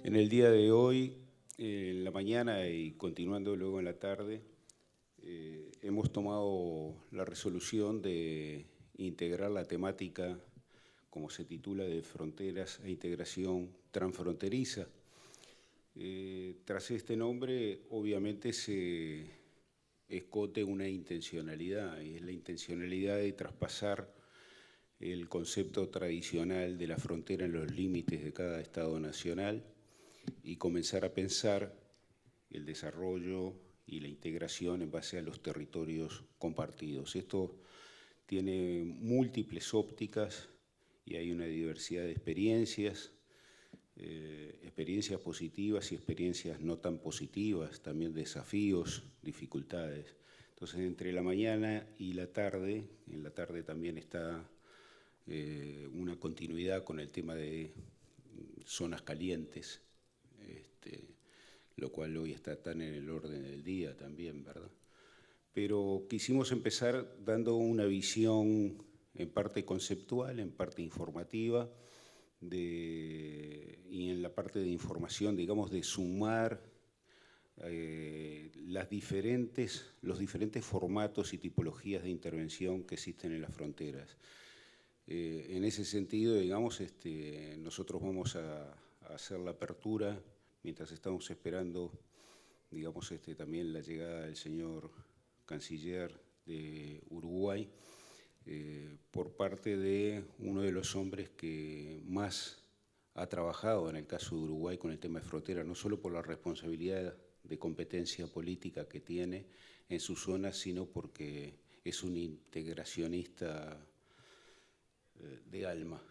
En el día de hoy, en la mañana y continuando luego en la tarde, hemos tomado la resolución de integrar la temática, como se titula, de fronteras e integración transfronteriza. Tras este nombre, obviamente se escote una intencionalidad, y es la intencionalidad de traspasar el concepto tradicional de la frontera en los límites de cada Estado nacional y comenzar a pensar el desarrollo y la integración en base a los territorios compartidos. Esto tiene múltiples ópticas y hay una diversidad de experiencias, experiencias positivas y experiencias no tan positivas, también desafíos, dificultades. Entonces, entre la mañana y la tarde, en la tarde también está una continuidad con el tema de zonas calientes, lo cual hoy está tan en el orden del día también, ¿verdad? Pero quisimos empezar dando una visión en parte conceptual, en parte informativa, y en la parte de información, digamos, de sumar los diferentes formatos y tipologías de intervención que existen en las fronteras. En ese sentido, digamos, nosotros vamos a hacer la apertura mientras estamos esperando, digamos, también la llegada del señor canciller de Uruguay, por parte de uno de los hombres que más ha trabajado en el caso de Uruguay con el tema de frontera, no solo por la responsabilidad de competencia política que tiene en su zona, sino porque es un integracionista de alma,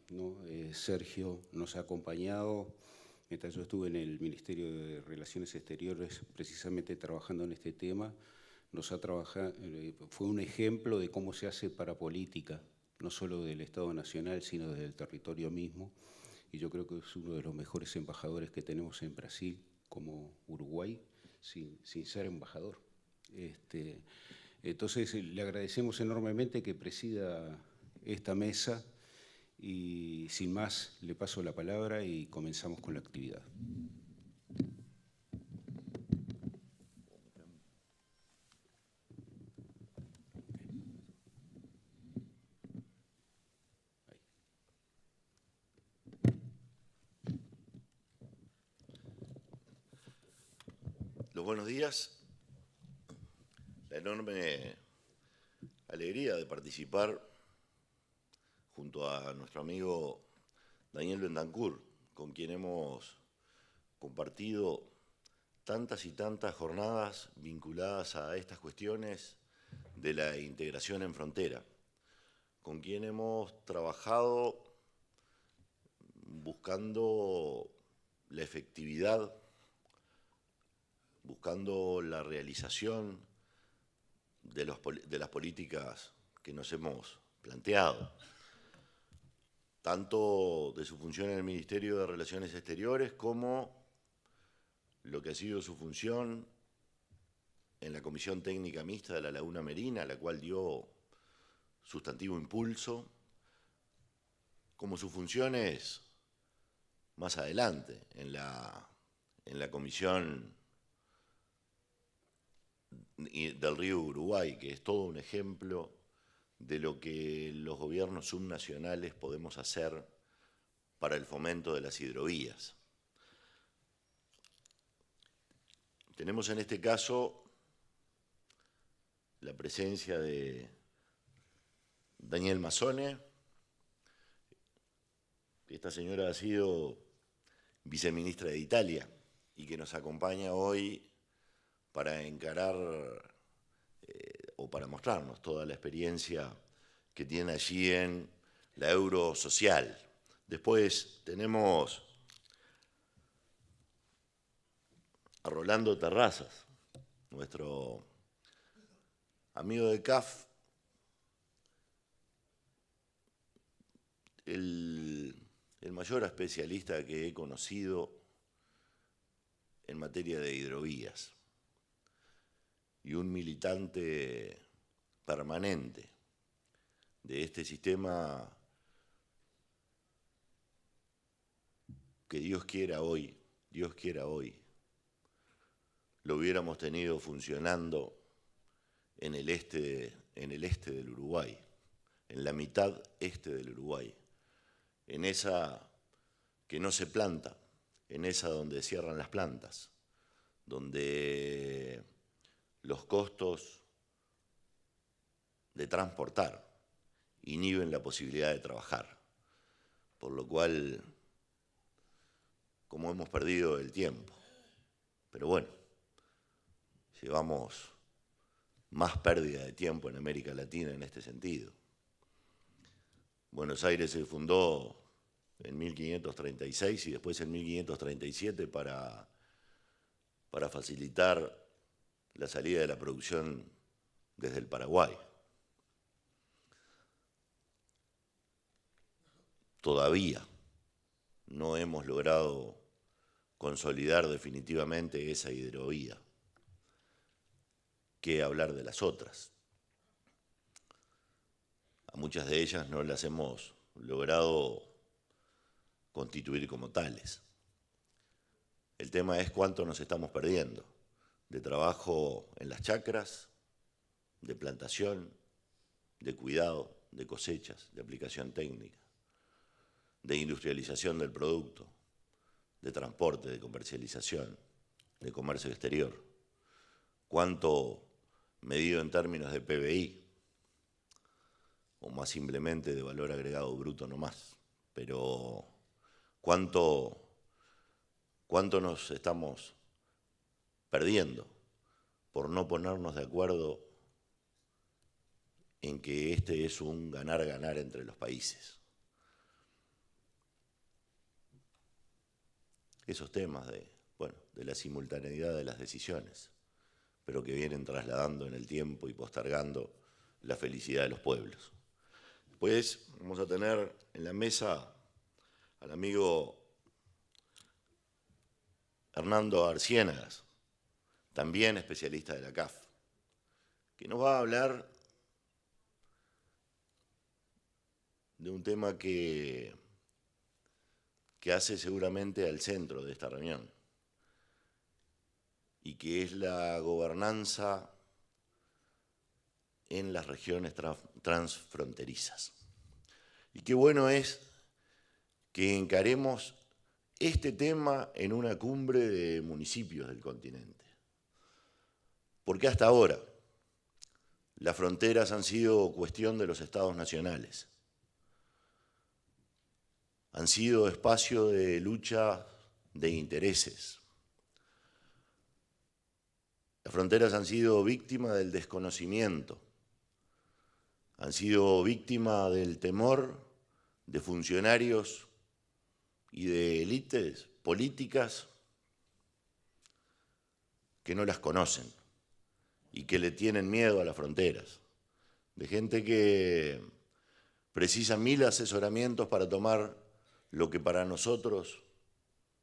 ¿no? Sergio nos ha acompañado mientras yo estuve en el Ministerio de Relaciones Exteriores precisamente trabajando en este tema. Fue un ejemplo de cómo se hace para política, no solo del Estado Nacional, sino del territorio mismo. Y yo creo que es uno de los mejores embajadores que tenemos en Brasil, como Uruguay, sin ser embajador. Entonces, le agradecemos enormemente que presida esta mesa y sin más le paso la palabra y comenzamos con la actividad. Los buenos días, la enorme alegría de participar junto a nuestro amigo Daniel Bendancur, con quien hemos compartido tantas y tantas jornadas vinculadas a estas cuestiones de la integración en frontera, con quien hemos trabajado buscando la efectividad, buscando la realización de las políticas que nos hemos planteado, tanto de su función en el Ministerio de Relaciones Exteriores como lo que ha sido su función en la Comisión Técnica Mixta de la Laguna Merina, a la cual dio sustantivo impulso, como sus funciones más adelante en la Comisión del Río Uruguay, que es todo un ejemplo de lo que los gobiernos subnacionales podemos hacer para el fomento de las hidrovías. Tenemos en este caso la presencia de Daniel Mazzone. Esta señora ha sido viceministra de Italia y que nos acompaña hoy para encarar o para mostrarnos toda la experiencia que tiene allí en la Eurosocial. Después tenemos a Rolando Terrazas, nuestro amigo de CAF, el mayor especialista que he conocido en materia de hidrovías y un militante permanente de este sistema que Dios quiera hoy, lo hubiéramos tenido funcionando en el este del Uruguay, en la mitad este del Uruguay, en esa que no se planta, en esa donde cierran las plantas, donde los costos de transportar inhiben la posibilidad de trabajar, por lo cual, como hemos perdido el tiempo, pero bueno, llevamos más pérdida de tiempo en América Latina en este sentido. Buenos Aires se fundó en 1536 y después en 1537 para facilitar la salida de la producción desde el Paraguay. Todavía no hemos logrado consolidar definitivamente esa hidrovía. ¿Qué hablar de las otras? A muchas de ellas no las hemos logrado constituir como tales. El tema es cuánto nos estamos perdiendo de trabajo en las chacras, de plantación, de cuidado, de cosechas, de aplicación técnica, de industrialización del producto, de transporte, de comercialización, de comercio exterior. Cuánto medido en términos de PBI, o más simplemente de valor agregado bruto nomás, pero cuánto nos estamos perdiendo por no ponernos de acuerdo en que este es un ganar-ganar entre los países. Esos temas de la simultaneidad de las decisiones, pero que vienen trasladando en el tiempo y postergando la felicidad de los pueblos. Después vamos a tener en la mesa al amigo Hernando Arciénagas, también especialista de la CAF, que nos va a hablar de un tema que hace seguramente al centro de esta reunión, y que es la gobernanza en las regiones transfronterizas. Y qué bueno es que encaremos este tema en una cumbre de municipios del continente. Porque hasta ahora las fronteras han sido cuestión de los estados nacionales, han sido espacio de lucha de intereses. Las fronteras han sido víctimas del desconocimiento, han sido víctimas del temor de funcionarios y de élites políticas que no las conocen y que le tienen miedo a las fronteras, de gente que precisa 1000 asesoramientos para tomar lo que para nosotros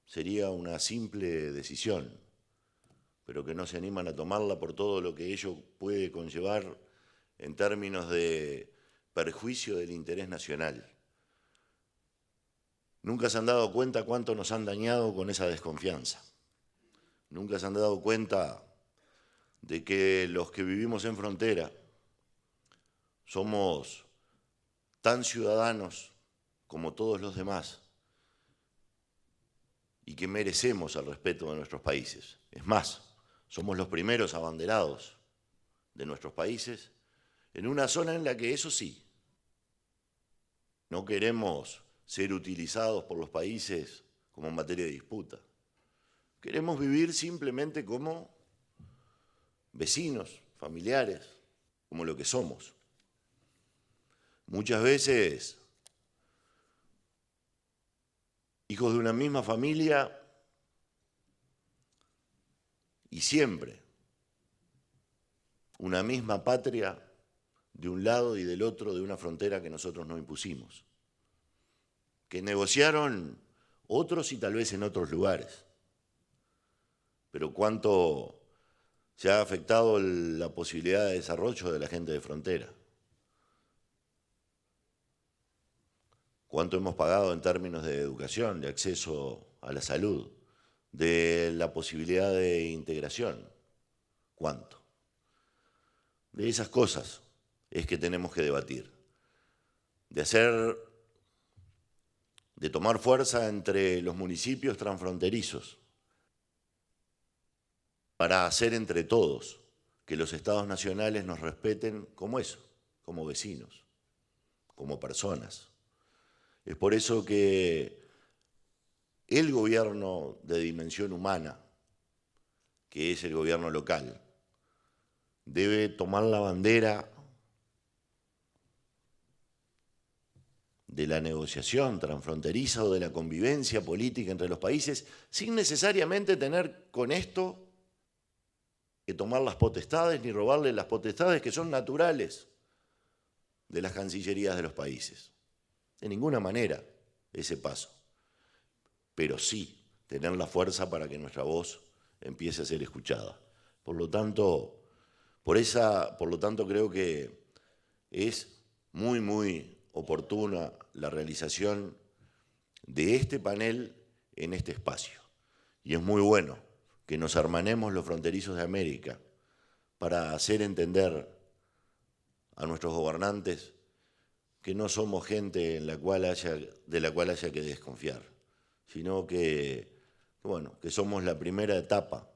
sería una simple decisión, pero que no se animan a tomarla por todo lo que ello puede conllevar en términos de perjuicio del interés nacional. Nunca se han dado cuenta cuánto nos han dañado con esa desconfianza. Nunca se han dado cuenta de que los que vivimos en frontera somos tan ciudadanos como todos los demás y que merecemos el respeto de nuestros países. Es más, somos los primeros abanderados de nuestros países en una zona en la que, eso sí, no queremos ser utilizados por los países como materia de disputa. Queremos vivir simplemente como vecinos, familiares, como lo que somos. Muchas veces, hijos de una misma familia y siempre una misma patria de un lado y del otro de una frontera que nosotros no impusimos, que negociaron otros y tal vez en otros lugares. Pero cuánto se ha afectado la posibilidad de desarrollo de la gente de frontera. Cuánto hemos pagado en términos de educación, de acceso a la salud, de la posibilidad de integración. ¿Cuánto? De esas cosas es que tenemos que debatir. De tomar fuerza entre los municipios transfronterizos para hacer entre todos que los estados nacionales nos respeten como eso, como vecinos, como personas. Es por eso que el gobierno de dimensión humana, que es el gobierno local, debe tomar la bandera de la negociación transfronteriza o de la convivencia política entre los países, sin necesariamente tener con esto que tomar las potestades ni robarle las potestades que son naturales de las cancillerías de los países. De ninguna manera ese paso, pero sí tener la fuerza para que nuestra voz empiece a ser escuchada. Por lo tanto, creo que es muy oportuna la realización de este panel en este espacio. Y es muy bueno que nos hermanemos los fronterizos de América para hacer entender a nuestros gobernantes que no somos gente de la cual haya que desconfiar, sino que somos la primera etapa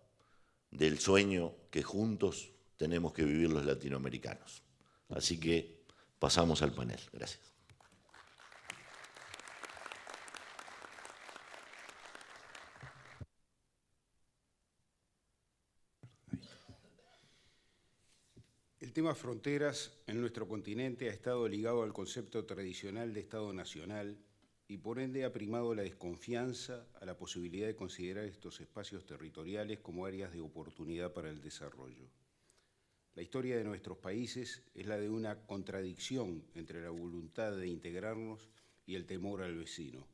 del sueño que juntos tenemos que vivir los latinoamericanos. Así que pasamos al panel. Gracias. El tema fronteras en nuestro continente ha estado ligado al concepto tradicional de Estado nacional y por ende ha primado la desconfianza a la posibilidad de considerar estos espacios territoriales como áreas de oportunidad para el desarrollo. La historia de nuestros países es la de una contradicción entre la voluntad de integrarnos y el temor al vecino.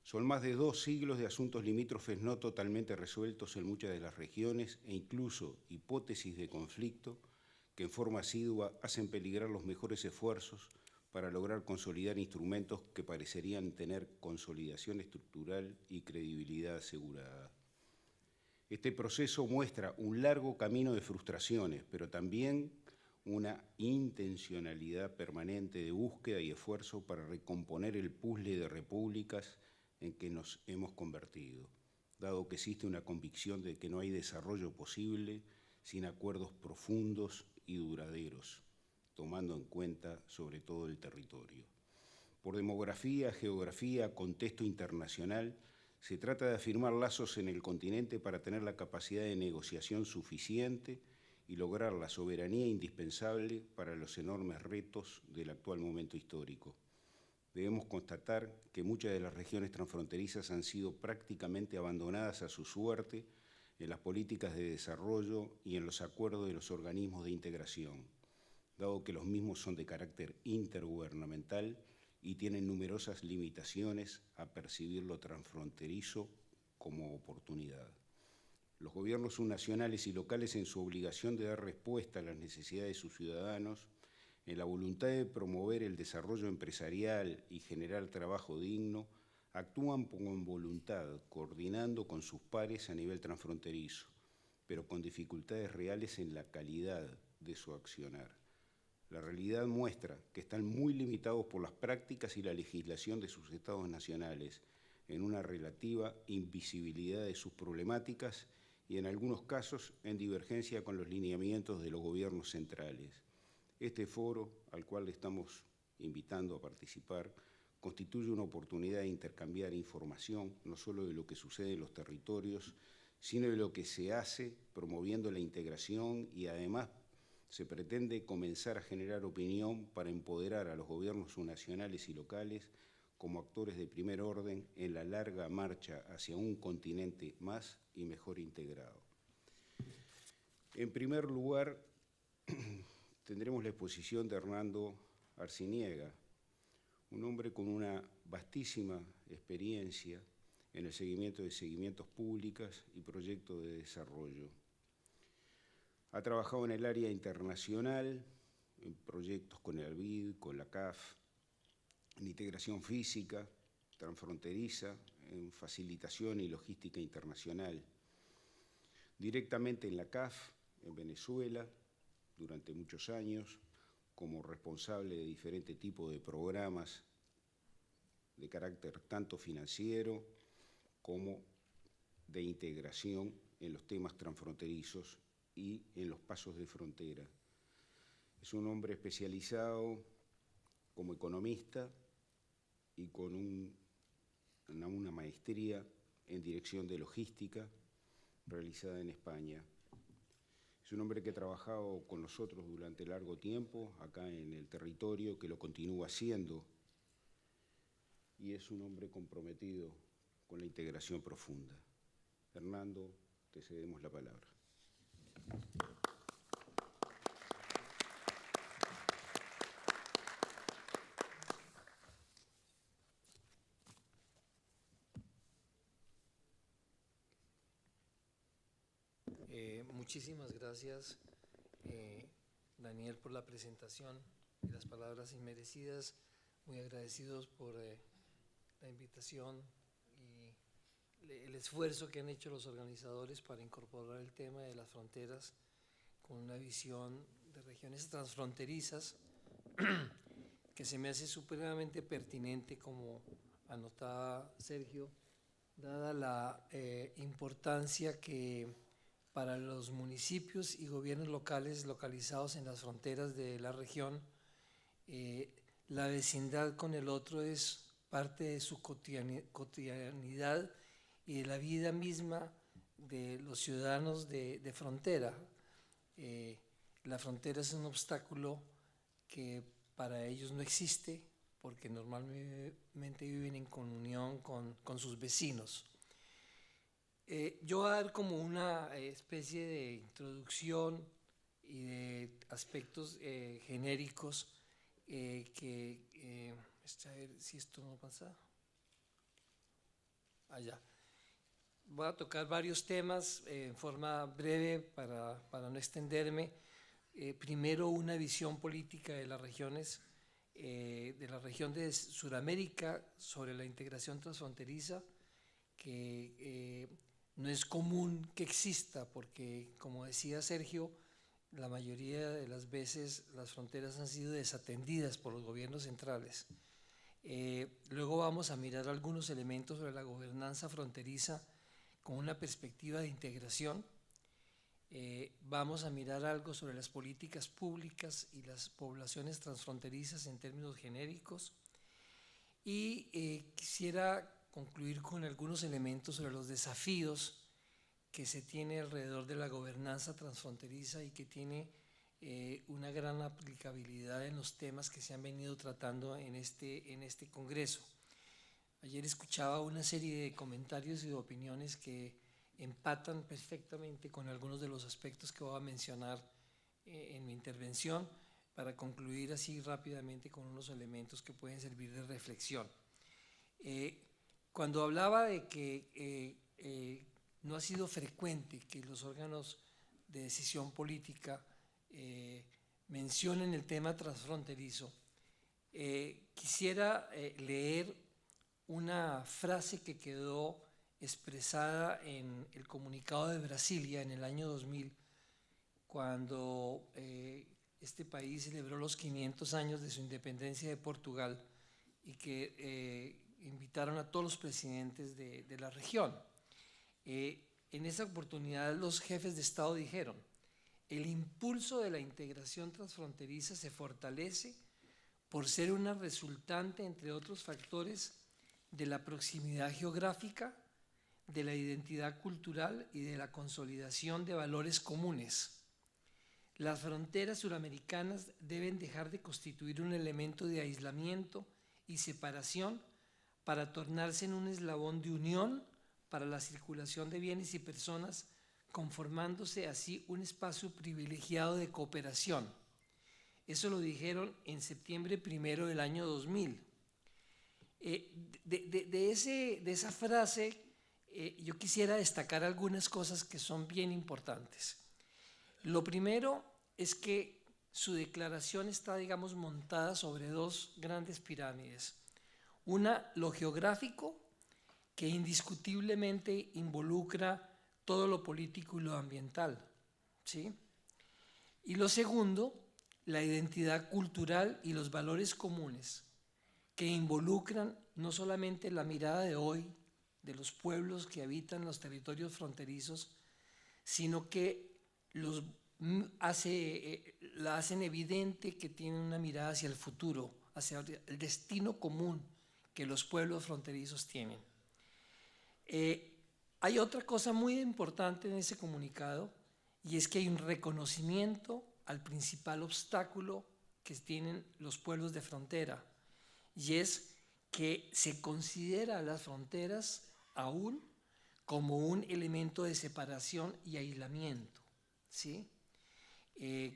Son más de 2 siglos de asuntos limítrofes no totalmente resueltos en muchas de las regiones e incluso hipótesis de conflicto que en forma asidua hacen peligrar los mejores esfuerzos para lograr consolidar instrumentos que parecerían tener consolidación estructural y credibilidad asegurada. Este proceso muestra un largo camino de frustraciones, pero también una intencionalidad permanente de búsqueda y esfuerzo para recomponer el puzzle de repúblicas en que nos hemos convertido, dado que existe una convicción de que no hay desarrollo posible sin acuerdos profundos y duraderos, tomando en cuenta sobre todo el territorio. Por demografía, geografía, contexto internacional, se trata de afirmar lazos en el continente para tener la capacidad de negociación suficiente y lograr la soberanía indispensable para los enormes retos del actual momento histórico. Debemos constatar que muchas de las regiones transfronterizas han sido prácticamente abandonadas a su suerte en las políticas de desarrollo y en los acuerdos de los organismos de integración, dado que los mismos son de carácter intergubernamental y tienen numerosas limitaciones a percibir lo transfronterizo como oportunidad. Los gobiernos subnacionales y locales, en su obligación de dar respuesta a las necesidades de sus ciudadanos, en la voluntad de promover el desarrollo empresarial y generar trabajo digno, actúan con voluntad, coordinando con sus pares a nivel transfronterizo, pero con dificultades reales en la calidad de su accionar. La realidad muestra que están muy limitados por las prácticas y la legislación de sus estados nacionales, en una relativa invisibilidad de sus problemáticas y en algunos casos en divergencia con los lineamientos de los gobiernos centrales. Este foro, al cual le estamos invitando a participar, constituye una oportunidad de intercambiar información, no solo de lo que sucede en los territorios, sino de lo que se hace promoviendo la integración y además se pretende comenzar a generar opinión para empoderar a los gobiernos subnacionales y locales como actores de primer orden en la larga marcha hacia un continente más y mejor integrado. En primer lugar, tendremos la exposición de Hernando Arciniega, un hombre con una vastísima experiencia en el seguimiento de seguimientos públicas y proyectos de desarrollo. Ha trabajado en el área internacional, en proyectos con el ALBID, con la CAF, en integración física, transfronteriza, en facilitación y logística internacional. Directamente en la CAF, en Venezuela, durante muchos años, como responsable de diferentes tipos de programas de carácter tanto financiero como de integración en los temas transfronterizos y en los pasos de frontera. Es un hombre especializado como economista y con una maestría en dirección de logística realizada en España. Es un hombre que ha trabajado con nosotros durante largo tiempo acá en el territorio, que lo continúa haciendo, y es un hombre comprometido con la integración profunda. Hernando, te cedemos la palabra. Muchísimas gracias, Daniel, por la presentación y las palabras inmerecidas. Muy agradecidos por la invitación y el esfuerzo que han hecho los organizadores para incorporar el tema de las fronteras con una visión de regiones transfronterizas que se me hace supremamente pertinente, como anotaba Sergio, dada la importancia que para los municipios y gobiernos locales localizados en las fronteras de la región, la vecindad con el otro es parte de su cotidianidad y de la vida misma de los ciudadanos de frontera. La frontera es un obstáculo que para ellos no existe, porque normalmente viven en comunión con sus vecinos. Yo voy a dar como una especie de introducción y de aspectos genéricos a ver si esto no pasa. Allá. Voy a tocar varios temas en forma breve para no extenderme. Primero, una visión política de las regiones, de la región de Sudamérica sobre la integración transfronteriza, que no es común que exista, porque, como decía Sergio, la mayoría de las veces las fronteras han sido desatendidas por los gobiernos centrales. Luego vamos a mirar algunos elementos sobre la gobernanza fronteriza con una perspectiva de integración. Vamos a mirar algo sobre las políticas públicas y las poblaciones transfronterizas en términos genéricos. Y quisiera concluir con algunos elementos sobre los desafíos que se tiene alrededor de la gobernanza transfronteriza y que tiene una gran aplicabilidad en los temas que se han venido tratando en este congreso. Ayer escuchaba una serie de comentarios y de opiniones que empatan perfectamente con algunos de los aspectos que voy a mencionar en mi intervención, para concluir así rápidamente con unos elementos que pueden servir de reflexión. Cuando hablaba de que no ha sido frecuente que los órganos de decisión política mencionen el tema transfronterizo, quisiera leer una frase que quedó expresada en el comunicado de Brasilia en el año 2000, cuando este país celebró los 500 años de su independencia de Portugal, y que invitaron a todos los presidentes de la región. En esa oportunidad los jefes de Estado dijeron: el impulso de la integración transfronteriza se fortalece por ser una resultante, entre otros factores, de la proximidad geográfica, de la identidad cultural y de la consolidación de valores comunes. Las fronteras suramericanas deben dejar de constituir un elemento de aislamiento y separación para tornarse en un eslabón de unión para la circulación de bienes y personas, conformándose así un espacio privilegiado de cooperación. Eso lo dijeron en septiembre 1 del año 2000. De esa frase yo quisiera destacar algunas cosas que son bien importantes. Lo primero es que su declaración está, digamos, montada sobre dos grandes pirámides. Una, lo geográfico, que indiscutiblemente involucra todo lo político y lo ambiental, ¿sí? Y lo segundo, la identidad cultural y los valores comunes, que involucran no solamente la mirada de hoy de los pueblos que habitan los territorios fronterizos, sino que la hacen evidente que tienen una mirada hacia el futuro, hacia el destino común que los pueblos fronterizos tienen. Hay otra cosa muy importante en ese comunicado, y es que hay un reconocimiento al principal obstáculo que tienen los pueblos de frontera, y es que se considera las fronteras aún como un elemento de separación y aislamiento, ¿sí?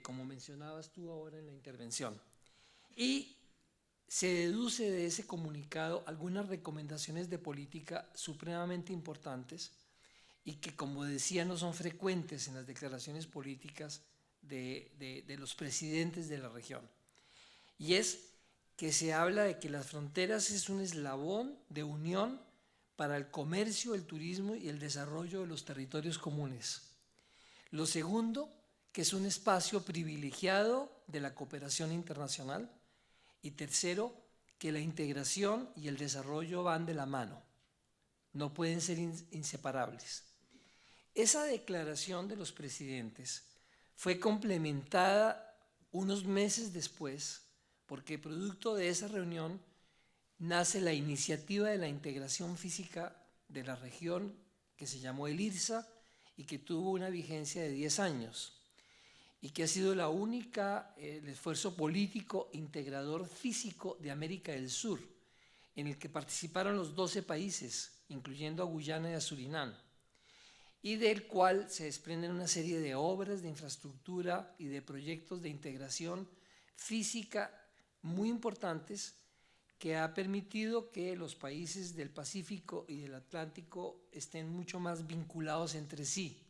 Como mencionabas tú ahora en la intervención. Y se deduce de ese comunicado algunas recomendaciones de política supremamente importantes y que, como decía, no son frecuentes en las declaraciones políticas de los presidentes de la región. Y es que se habla de que las fronteras es un eslabón de unión para el comercio, el turismo y el desarrollo de los territorios comunes. Lo segundo, que es un espacio privilegiado de la cooperación internacional. Y tercero, que la integración y el desarrollo van de la mano, no pueden ser inseparables. Esa declaración de los presidentes fue complementada unos meses después, porque producto de esa reunión nace la iniciativa de la integración física de la región, que se llamó el IRSA y que tuvo una vigencia de 10 años. Y que ha sido la única, el esfuerzo político integrador físico de América del Sur, en el que participaron los 12 países, incluyendo a Guyana y a Surinam, y del cual se desprenden una serie de obras de infraestructura y de proyectos de integración física muy importantes que ha permitido que los países del Pacífico y del Atlántico estén mucho más vinculados entre sí.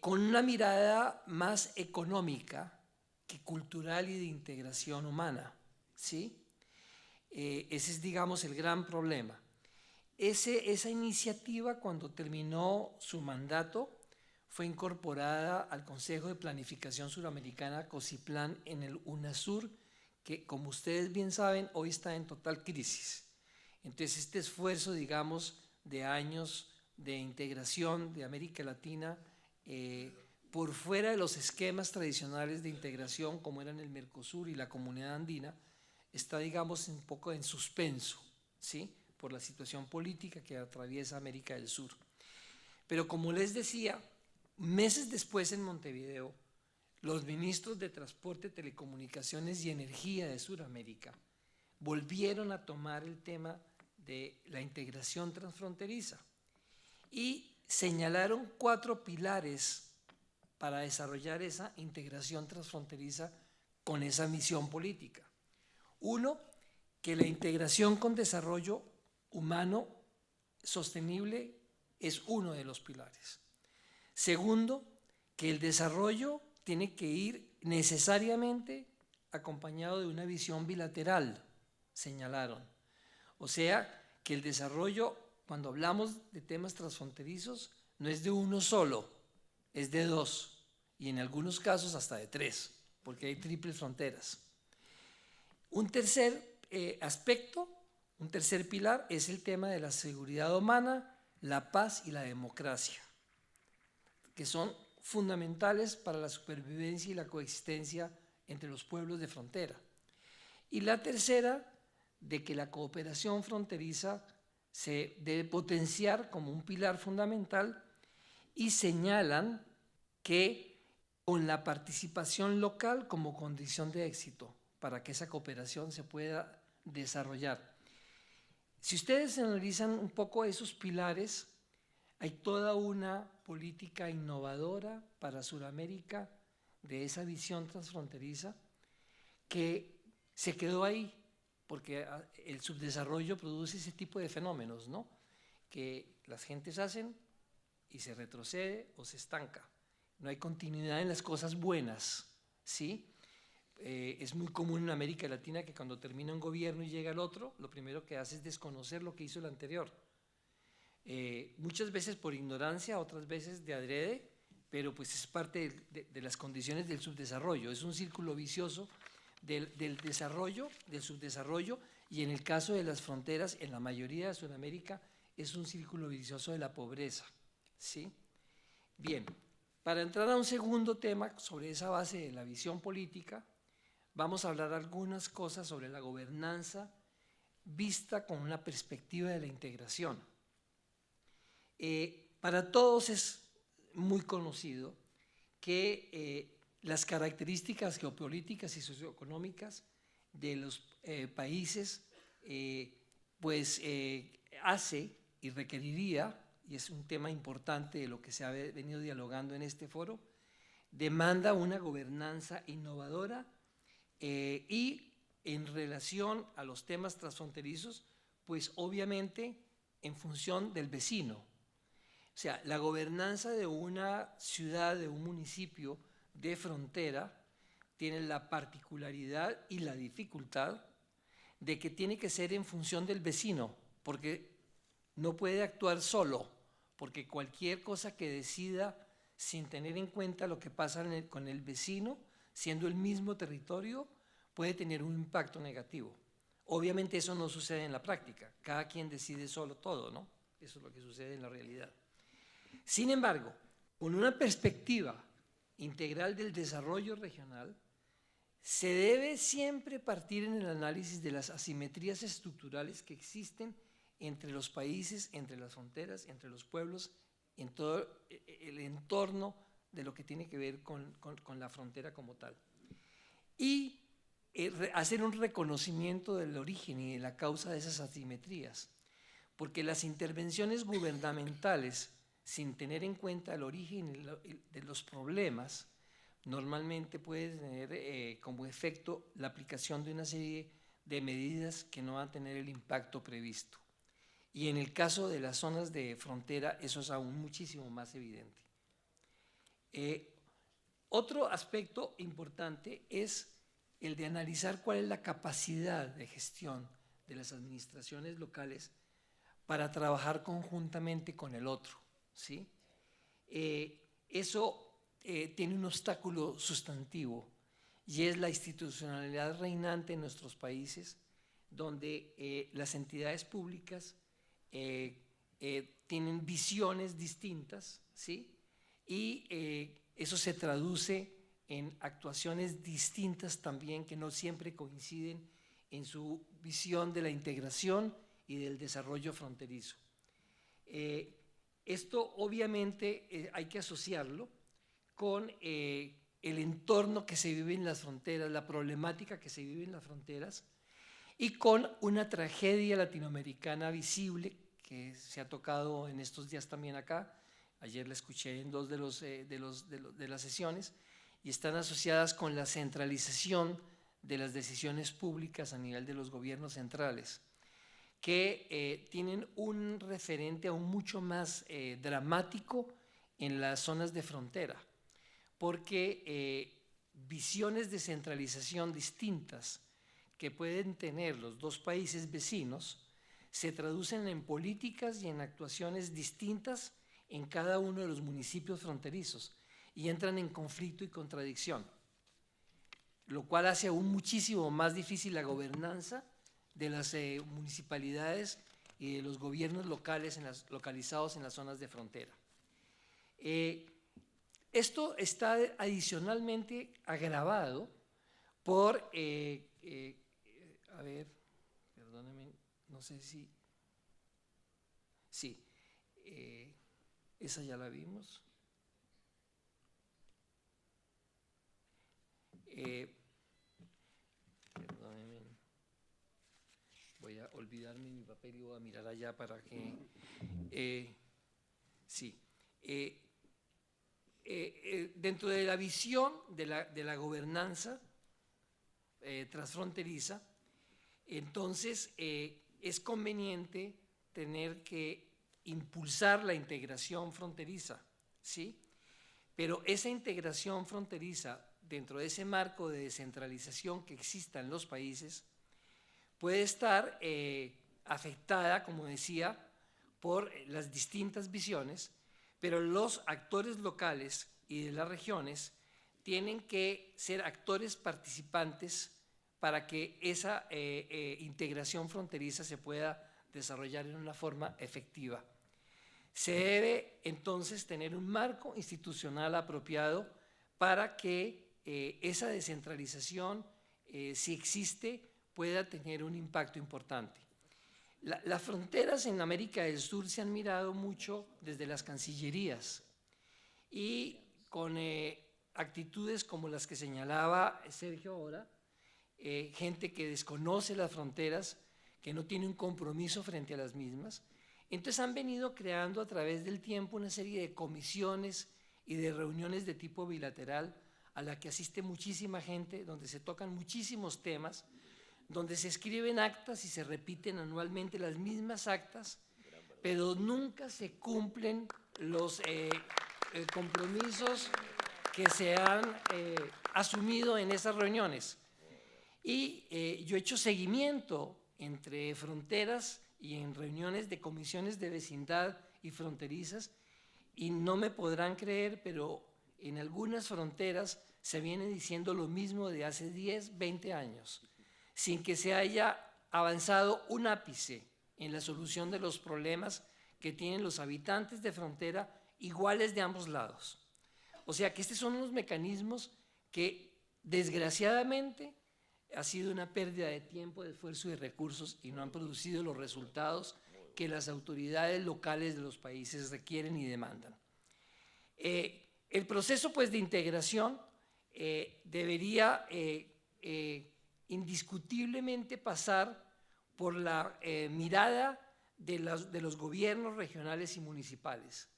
Con una mirada más económica que cultural y de integración humana, ¿sí? Ese es, digamos, el gran problema. Esa iniciativa, cuando terminó su mandato, fue incorporada al Consejo de Planificación Suramericana, COSIPLAN, en el UNASUR, que, como ustedes bien saben, hoy está en total crisis. Entonces, este esfuerzo, digamos, de años de integración de América Latina, por fuera de los esquemas tradicionales de integración como eran el Mercosur y la Comunidad Andina, está, digamos, un poco en suspenso, ¿sí? Por la situación política que atraviesa América del Sur. Pero como les decía, meses después en Montevideo, los ministros de Transporte, Telecomunicaciones y Energía de Sudamérica volvieron a tomar el tema de la integración transfronteriza y señalaron 4 pilares para desarrollar esa integración transfronteriza con esa misión política. Uno, que la integración con desarrollo humano sostenible es uno de los pilares. Segundo, que el desarrollo tiene que ir necesariamente acompañado de una visión bilateral, señalaron. O sea, que el desarrollo, cuando hablamos de temas transfronterizos, no es de uno solo, es de 2 y en algunos casos hasta de 3, porque hay triples fronteras. Un tercer aspecto, un tercer pilar es el tema de la seguridad humana, la paz y la democracia, que son fundamentales para la supervivencia y la coexistencia entre los pueblos de frontera. Y la tercera, de que la cooperación fronteriza se debe potenciar como un pilar fundamental y señalan que con la participación local como condición de éxito para que esa cooperación se pueda desarrollar. Si ustedes analizan un poco esos pilares, hay toda una política innovadora para Sudamérica de esa visión transfronteriza que se quedó ahí, porque el subdesarrollo produce ese tipo de fenómenos, ¿no? Que las gentes hacen y se retrocede o se estanca. No hay continuidad en las cosas buenas, ¿sí? es muy común en América Latina que cuando termina un gobierno y llega el otro, lo primero que hace es desconocer lo que hizo el anterior. Muchas veces por ignorancia, otras veces de adrede, pero pues es parte de las condiciones del subdesarrollo. Es un círculo vicioso del desarrollo, del subdesarrollo, y en el caso de las fronteras, en la mayoría de Sudamérica, es un círculo vicioso de la pobreza, ¿sí? Bien, para entrar a un segundo tema sobre esa base de la visión política, vamos a hablar algunas cosas sobre la gobernanza vista con una perspectiva de la integración. Para todos es muy conocido que las características geopolíticas y socioeconómicas de los países hace y requeriría, y es un tema importante de lo que se ha venido dialogando en este foro, demanda una gobernanza innovadora y en relación a los temas transfronterizos, pues obviamente en función del vecino. O sea, la gobernanza de una ciudad, de un municipio de frontera, tiene la particularidad y la dificultad de que tiene que ser en función del vecino, porque no puede actuar solo, porque cualquier cosa que decida sin tener en cuenta lo que pasa con el vecino, siendo el mismo territorio, puede tener un impacto negativo. Obviamente eso no sucede en la práctica, cada quien decide solo todo, ¿no? Eso es lo que sucede en la realidad. Sin embargo, con una perspectiva integral del desarrollo regional, se debe siempre partir en el análisis de las asimetrías estructurales que existen entre los países, entre las fronteras, entre los pueblos, en todo el entorno de lo que tiene que ver con la frontera como tal. Y hacer un reconocimiento del origen y de la causa de esas asimetrías, porque las intervenciones gubernamentales, sin tener en cuenta el origen de los problemas, normalmente puede tener como efecto la aplicación de una serie de medidas que no van a tener el impacto previsto. Y en el caso de las zonas de frontera, eso es aún muchísimo más evidente. Otro aspecto importante es el de analizar cuál es la capacidad de gestión de las administraciones locales para trabajar conjuntamente con el otro, ¿sí? Eso tiene un obstáculo sustantivo y es la institucionalidad reinante en nuestros países, donde las entidades públicas tienen visiones distintas, ¿sí? Y eso se traduce en actuaciones distintas también que no siempre coinciden en su visión de la integración y del desarrollo fronterizo. Esto obviamente hay que asociarlo con el entorno que se vive en las fronteras, la problemática que se vive en las fronteras y con una tragedia latinoamericana visible que se ha tocado en estos días también acá. Ayer la escuché en dos de las sesiones y están asociadas con la centralización de las decisiones públicas a nivel de los gobiernos centrales, que tienen un referente aún mucho más dramático en las zonas de frontera, porque visiones de centralización distintas que pueden tener los dos países vecinos se traducen en políticas y en actuaciones distintas en cada uno de los municipios fronterizos y entran en conflicto y contradicción, lo cual hace aún muchísimo más difícil la gobernanza de las municipalidades y de los gobiernos locales localizados en las zonas de frontera. Esto está adicionalmente agravado por, a ver, perdónenme, no sé si, sí, esa ya la vimos. Perdónenme, voy a olvidarme mi papel y voy a mirar allá para que, sí. Dentro de la visión de la gobernanza transfronteriza, entonces es conveniente tener que impulsar la integración fronteriza, ¿sí? Pero esa integración fronteriza dentro de ese marco de descentralización que exista en los países, puede estar afectada, como decía, por las distintas visiones, pero los actores locales y de las regiones tienen que ser actores participantes para que esa integración fronteriza se pueda desarrollar en una forma efectiva. Se debe entonces tener un marco institucional apropiado para que esa descentralización, si existe, pueda tener un impacto importante. Las fronteras en América del Sur se han mirado mucho desde las cancillerías y con actitudes como las que señalaba Sergio ahora, gente que desconoce las fronteras, que no tiene un compromiso frente a las mismas. Entonces han venido creando a través del tiempo una serie de comisiones y de reuniones de tipo bilateral a la que asiste muchísima gente, donde se tocan muchísimos temas, donde se escriben actas y se repiten anualmente las mismas actas, pero nunca se cumplen los compromisos que se han asumido en esas reuniones. Y yo he hecho seguimiento entre fronteras y en reuniones de comisiones de vecindad y fronterizas, y no me podrán creer, pero en algunas fronteras se viene diciendo lo mismo de hace 10, 20 años, sin que se haya avanzado un ápice en la solución de los problemas que tienen los habitantes de frontera iguales de ambos lados. O sea que estos son unos mecanismos que desgraciadamente ha sido una pérdida de tiempo, de esfuerzo y de recursos y no han producido los resultados que las autoridades locales de los países requieren y demandan. El proceso pues, de integración debería indiscutiblemente pasar por la mirada de los gobiernos regionales y municipales.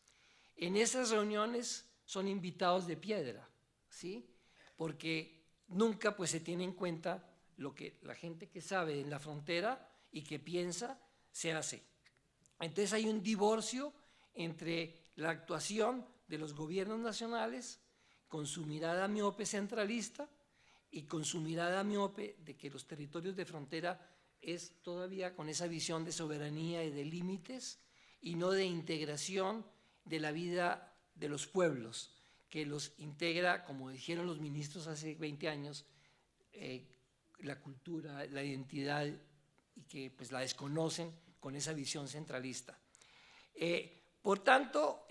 En esas reuniones son invitados de piedra, ¿sí? Porque nunca pues, se tiene en cuenta lo que la gente que sabe en la frontera y que piensa se hace. Entonces hay un divorcio entre la actuación de los gobiernos nacionales con su mirada miope centralista y con su mirada miope de que los territorios de frontera es todavía con esa visión de soberanía y de límites y no de integración de la vida de los pueblos, que los integra, como dijeron los ministros hace 20 años, la cultura, la identidad, y que pues, la desconocen con esa visión centralista. Por tanto,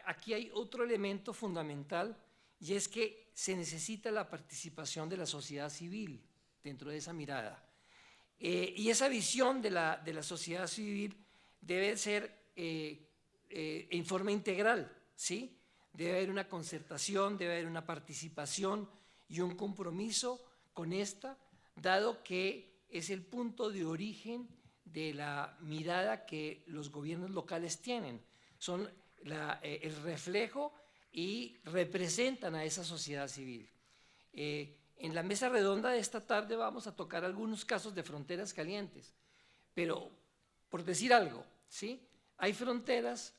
aquí hay otro elemento fundamental, y es que se necesita la participación de la sociedad civil dentro de esa mirada. Y esa visión de la sociedad civil debe ser en forma integral, ¿sí? Debe haber una concertación, debe haber una participación y un compromiso con esta, dado que es el punto de origen de la mirada que los gobiernos locales tienen. Son el reflejo y representan a esa sociedad civil. En la mesa redonda de esta tarde vamos a tocar algunos casos de fronteras calientes, pero por decir algo, ¿sí? Hay fronteras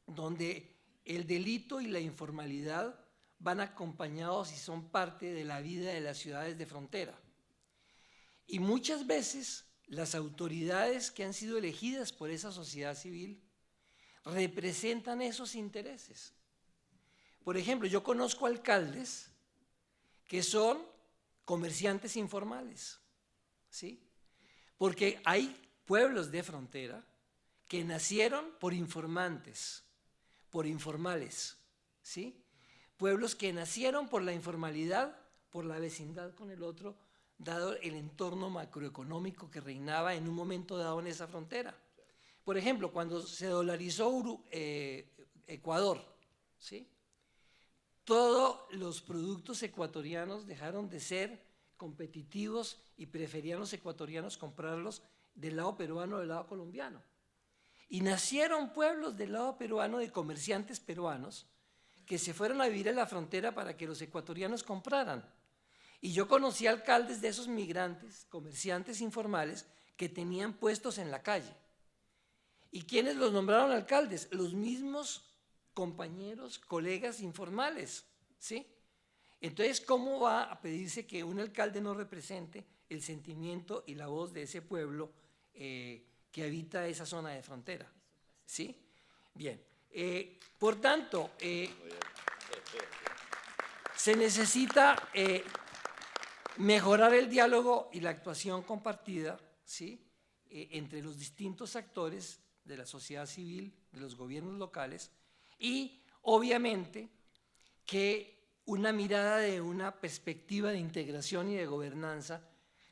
donde el delito y la informalidad van acompañados y son parte de la vida de las ciudades de frontera. Y muchas veces las autoridades que han sido elegidas por esa sociedad civil representan esos intereses. Por ejemplo, yo conozco alcaldes que son comerciantes informales, ¿sí? Porque hay pueblos de frontera que nacieron por informantes, por informales, ¿sí? Pueblos que nacieron por la informalidad, por la vecindad con el otro, dado el entorno macroeconómico que reinaba en un momento dado en esa frontera. Por ejemplo, cuando se dolarizó Ecuador, ¿sí? Todos los productos ecuatorianos dejaron de ser competitivos y preferían los ecuatorianos comprarlos del lado peruano o del lado colombiano. Y nacieron pueblos del lado peruano de comerciantes peruanos que se fueron a vivir en la frontera para que los ecuatorianos compraran. Y yo conocí alcaldes de esos migrantes, comerciantes informales, que tenían puestos en la calle. ¿Y quiénes los nombraron alcaldes? Los mismos compañeros, colegas informales, ¿sí? Entonces, ¿cómo va a pedirse que un alcalde no represente el sentimiento y la voz de ese pueblo que habita esa zona de frontera? ¿Sí? Bien. Por tanto, se necesita mejorar el diálogo y la actuación compartida, ¿sí? Entre los distintos actores de la sociedad civil, de los gobiernos locales, y obviamente que una mirada de una perspectiva de integración y de gobernanza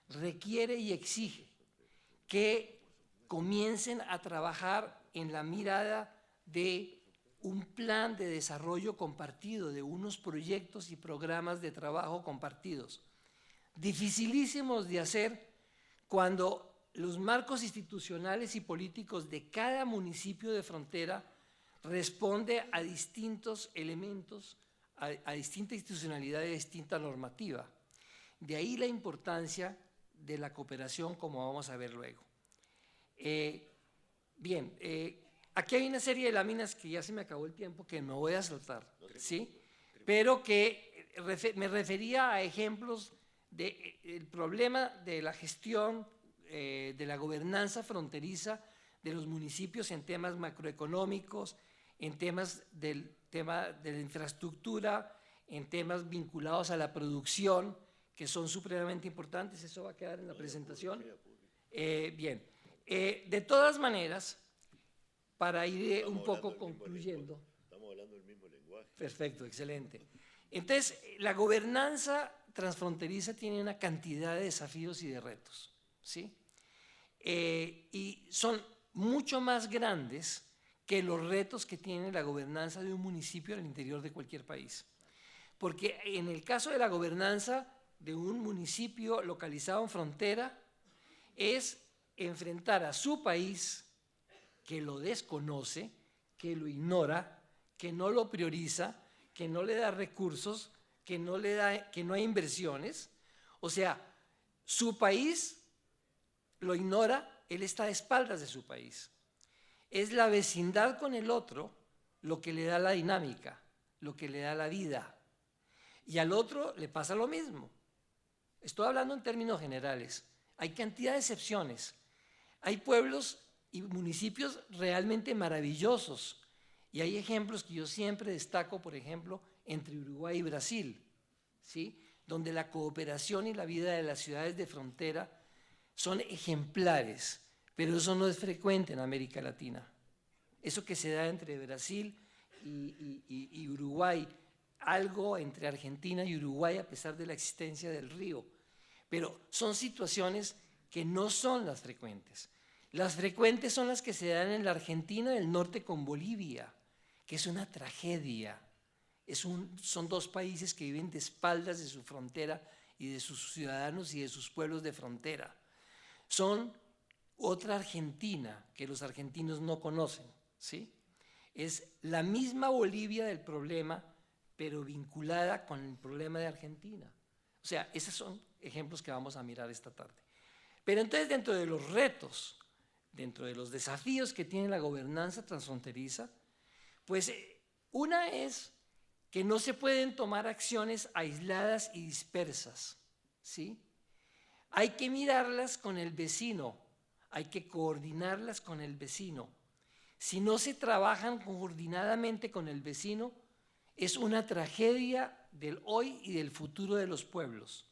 requiere y exige que comiencen a trabajar en la mirada de un plan de desarrollo compartido, de unos proyectos y programas de trabajo compartidos, dificilísimos de hacer cuando los marcos institucionales y políticos de cada municipio de frontera responde a distintos elementos, a distinta institucionalidad y a distinta normativa. De ahí la importancia de la cooperación, como vamos a ver luego. Bien, aquí hay una serie de láminas que ya se me acabó el tiempo, que me voy a saltar, ¿sí? Pero que me refería a ejemplos del problema de la gestión, de la gobernanza fronteriza de los municipios en temas macroeconómicos, en temas del tema de la infraestructura, en temas vinculados a la producción, que son supremamente importantes. Eso va a quedar en la presentación. Bien, de todas maneras, para ir un poco concluyendo. Estamos hablando del mismo lenguaje. Perfecto, excelente. Entonces, la gobernanza transfronteriza tiene una cantidad de desafíos y de retos, ¿sí? Y son mucho más grandes que los retos que tiene la gobernanza de un municipio al interior de cualquier país. Porque en el caso de la gobernanza de un municipio localizado en frontera, es enfrentar a su país, que lo desconoce, que lo ignora, que no lo prioriza, que no le da recursos, que no hay inversiones. O sea, su país lo ignora, él está a espaldas de su país. Es la vecindad con el otro lo que le da la dinámica, lo que le da la vida. Y al otro le pasa lo mismo. Estoy hablando en términos generales. Hay cantidad de excepciones. Hay pueblos y municipios realmente maravillosos. Y hay ejemplos que yo siempre destaco, por ejemplo, entre Uruguay y Brasil, ¿sí? Donde la cooperación y la vida de las ciudades de frontera son ejemplares, pero eso no es frecuente en América Latina. Eso que se da entre Brasil y Uruguay, algo entre Argentina y Uruguay a pesar de la existencia del río, pero son situaciones que no son las frecuentes. Las frecuentes son las que se dan en la Argentina del norte con Bolivia, que es una tragedia. Son dos países que viven de espaldas de su frontera y de sus ciudadanos y de sus pueblos de frontera. Son otra Argentina que los argentinos no conocen, ¿sí? Es la misma Bolivia del problema, pero vinculada con el problema de Argentina. O sea, esos son ejemplos que vamos a mirar esta tarde. Pero entonces, dentro de los retos, dentro de los desafíos que tiene la gobernanza transfronteriza, pues una es que no se pueden tomar acciones aisladas y dispersas, ¿sí? Hay que mirarlas con el vecino, hay que coordinarlas con el vecino. Si no se trabajan coordinadamente con el vecino, es una tragedia del hoy y del futuro de los pueblos.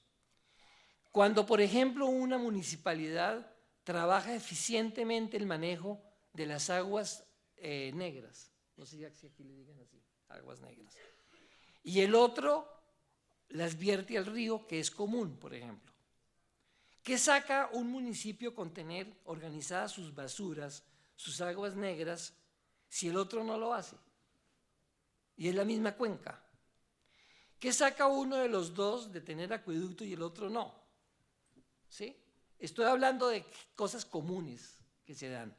Cuando, por ejemplo, una municipalidad trabaja eficientemente el manejo de las aguas negras, no sé si aquí le digan así, aguas negras, y el otro las vierte al río, que es común, por ejemplo. ¿Qué saca un municipio con tener organizadas sus basuras, sus aguas negras, si el otro no lo hace? Y es la misma cuenca. ¿Qué saca uno de los dos de tener acueducto y el otro no? ¿Sí? Estoy hablando de cosas comunes que se dan.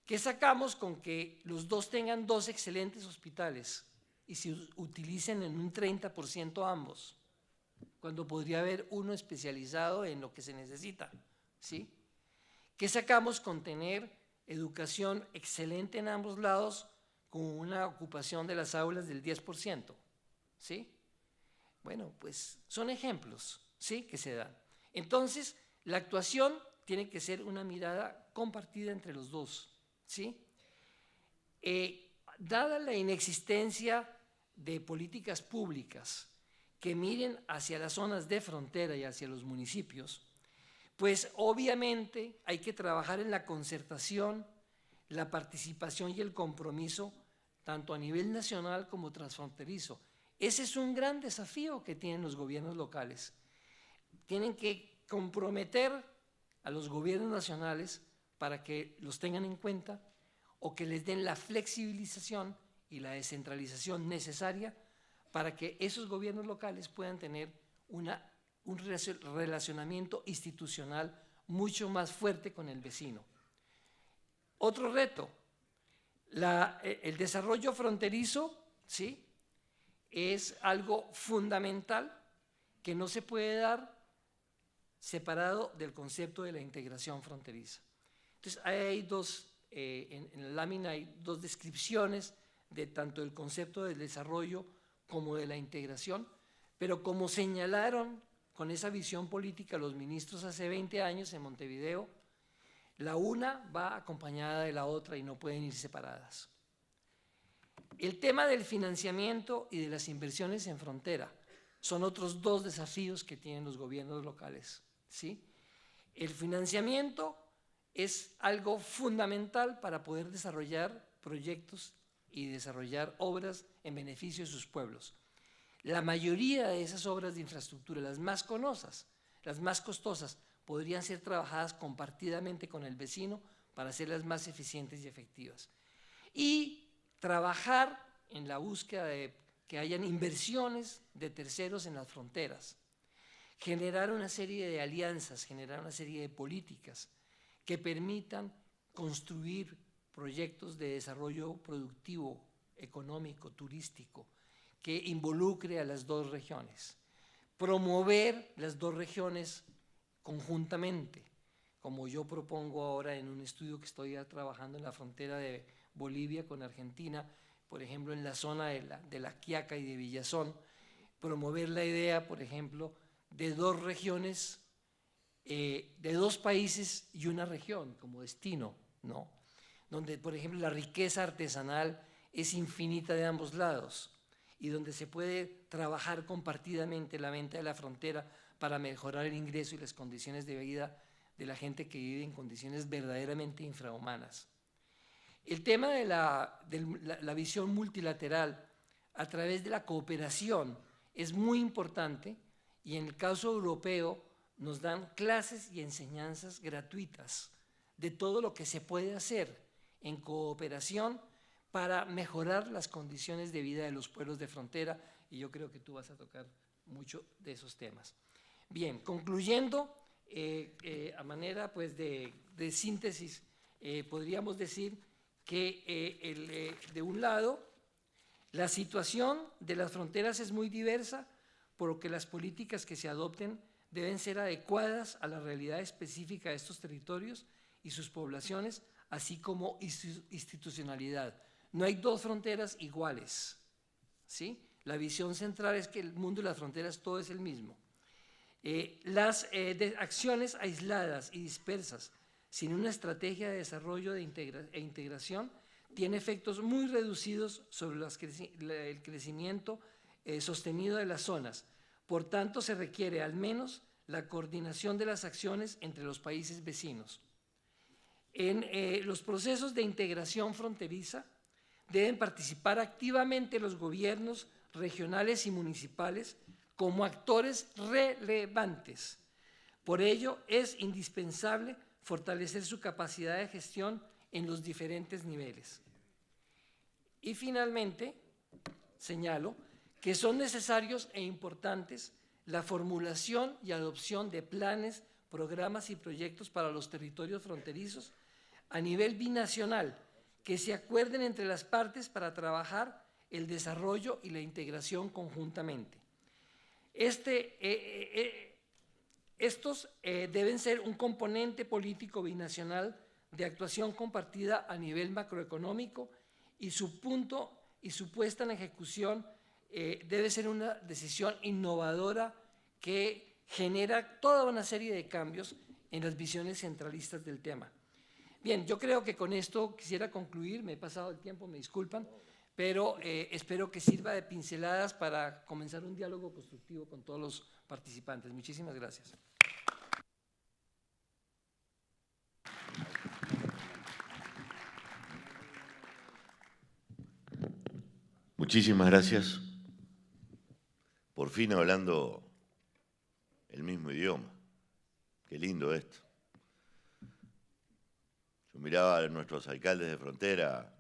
¿Qué sacamos con que los dos tengan dos excelentes hospitales y se utilicen en un 30% ambos, cuando podría haber uno especializado en lo que se necesita? ¿Sí? ¿Qué sacamos con tener educación excelente en ambos lados con una ocupación de las aulas del 10%? ¿Sí? Bueno, pues son ejemplos, ¿sí?, que se dan. Entonces, la actuación tiene que ser una mirada compartida entre los dos, ¿sí? Dada la inexistencia de políticas públicas que miren hacia las zonas de frontera y hacia los municipios, pues obviamente hay que trabajar en la concertación, la participación y el compromiso, tanto a nivel nacional como transfronterizo. Ese es un gran desafío que tienen los gobiernos locales. Tienen que comprometer a los gobiernos nacionales para que los tengan en cuenta o que les den la flexibilización y la descentralización necesaria para que esos gobiernos locales puedan tener un relacionamiento institucional mucho más fuerte con el vecino. Otro reto, el desarrollo fronterizo, ¿sí?, es algo fundamental que no se puede dar separado del concepto de la integración fronteriza. Entonces, hay dos, en la lámina hay dos descripciones de tanto el concepto del desarrollo como de la integración, pero como señalaron con esa visión política los ministros hace 20 años en Montevideo, la una va acompañada de la otra y no pueden ir separadas. El tema del financiamiento y de las inversiones en frontera son otros dos desafíos que tienen los gobiernos locales, ¿sí? El financiamiento es algo fundamental para poder desarrollar proyectos y desarrollar obras en beneficio de sus pueblos. La mayoría de esas obras de infraestructura, las más costosas, podrían ser trabajadas compartidamente con el vecino para hacerlas más eficientes y efectivas. Y trabajar en la búsqueda de que hayan inversiones de terceros en las fronteras, generar una serie de alianzas, generar una serie de políticas que permitan construir proyectos de desarrollo productivo, económico, turístico, que involucre a las dos regiones. Promover las dos regiones conjuntamente, como yo propongo ahora en un estudio que estoy trabajando en la frontera de Bolivia con Argentina, por ejemplo, en la zona de la Quiaca y de Villazón, promover la idea, por ejemplo, de dos regiones, de dos países y una región como destino, ¿no? Donde, por ejemplo, la riqueza artesanal es infinita de ambos lados y donde se puede trabajar compartidamente la venta de la frontera para mejorar el ingreso y las condiciones de vida de la gente que vive en condiciones verdaderamente infrahumanas. El tema de la visión multilateral a través de la cooperación es muy importante y en el caso europeo nos dan clases y enseñanzas gratuitas de todo lo que se puede hacer en cooperación para mejorar las condiciones de vida de los pueblos de frontera, y yo creo que tú vas a tocar mucho de esos temas. Bien, concluyendo, a manera pues, de síntesis, podríamos decir que de un lado, la situación de las fronteras es muy diversa, por lo que las políticas que se adopten deben ser adecuadas a la realidad específica de estos territorios y sus poblaciones, así como institucionalidad. No hay dos fronteras iguales, ¿sí? La visión central es que el mundo y las fronteras todo es el mismo. Las acciones aisladas y dispersas, sin una estrategia de desarrollo e integración, tiene efectos muy reducidos sobre el crecimiento sostenido de las zonas. Por tanto, se requiere al menos la coordinación de las acciones entre los países vecinos. En los procesos de integración fronteriza deben participar activamente los gobiernos regionales y municipales como actores relevantes. Por ello, es indispensable fortalecer su capacidad de gestión en los diferentes niveles. Y finalmente, señalo que son necesarios e importantes la formulación y adopción de planes, programas y proyectos para los territorios fronterizos a nivel binacional, que se acuerden entre las partes para trabajar el desarrollo y la integración conjuntamente. Estos deben ser un componente político binacional de actuación compartida a nivel macroeconómico y su puesta en ejecución debe ser una decisión innovadora que genera toda una serie de cambios en las visiones centralistas del tema. Bien, yo creo que con esto quisiera concluir, me he pasado el tiempo, me disculpan, pero espero que sirva de pinceladas para comenzar un diálogo constructivo con todos los participantes. Muchísimas gracias. Muchísimas gracias. Por fin hablando el mismo idioma. Qué lindo esto. Yo miraba a nuestros alcaldes de frontera,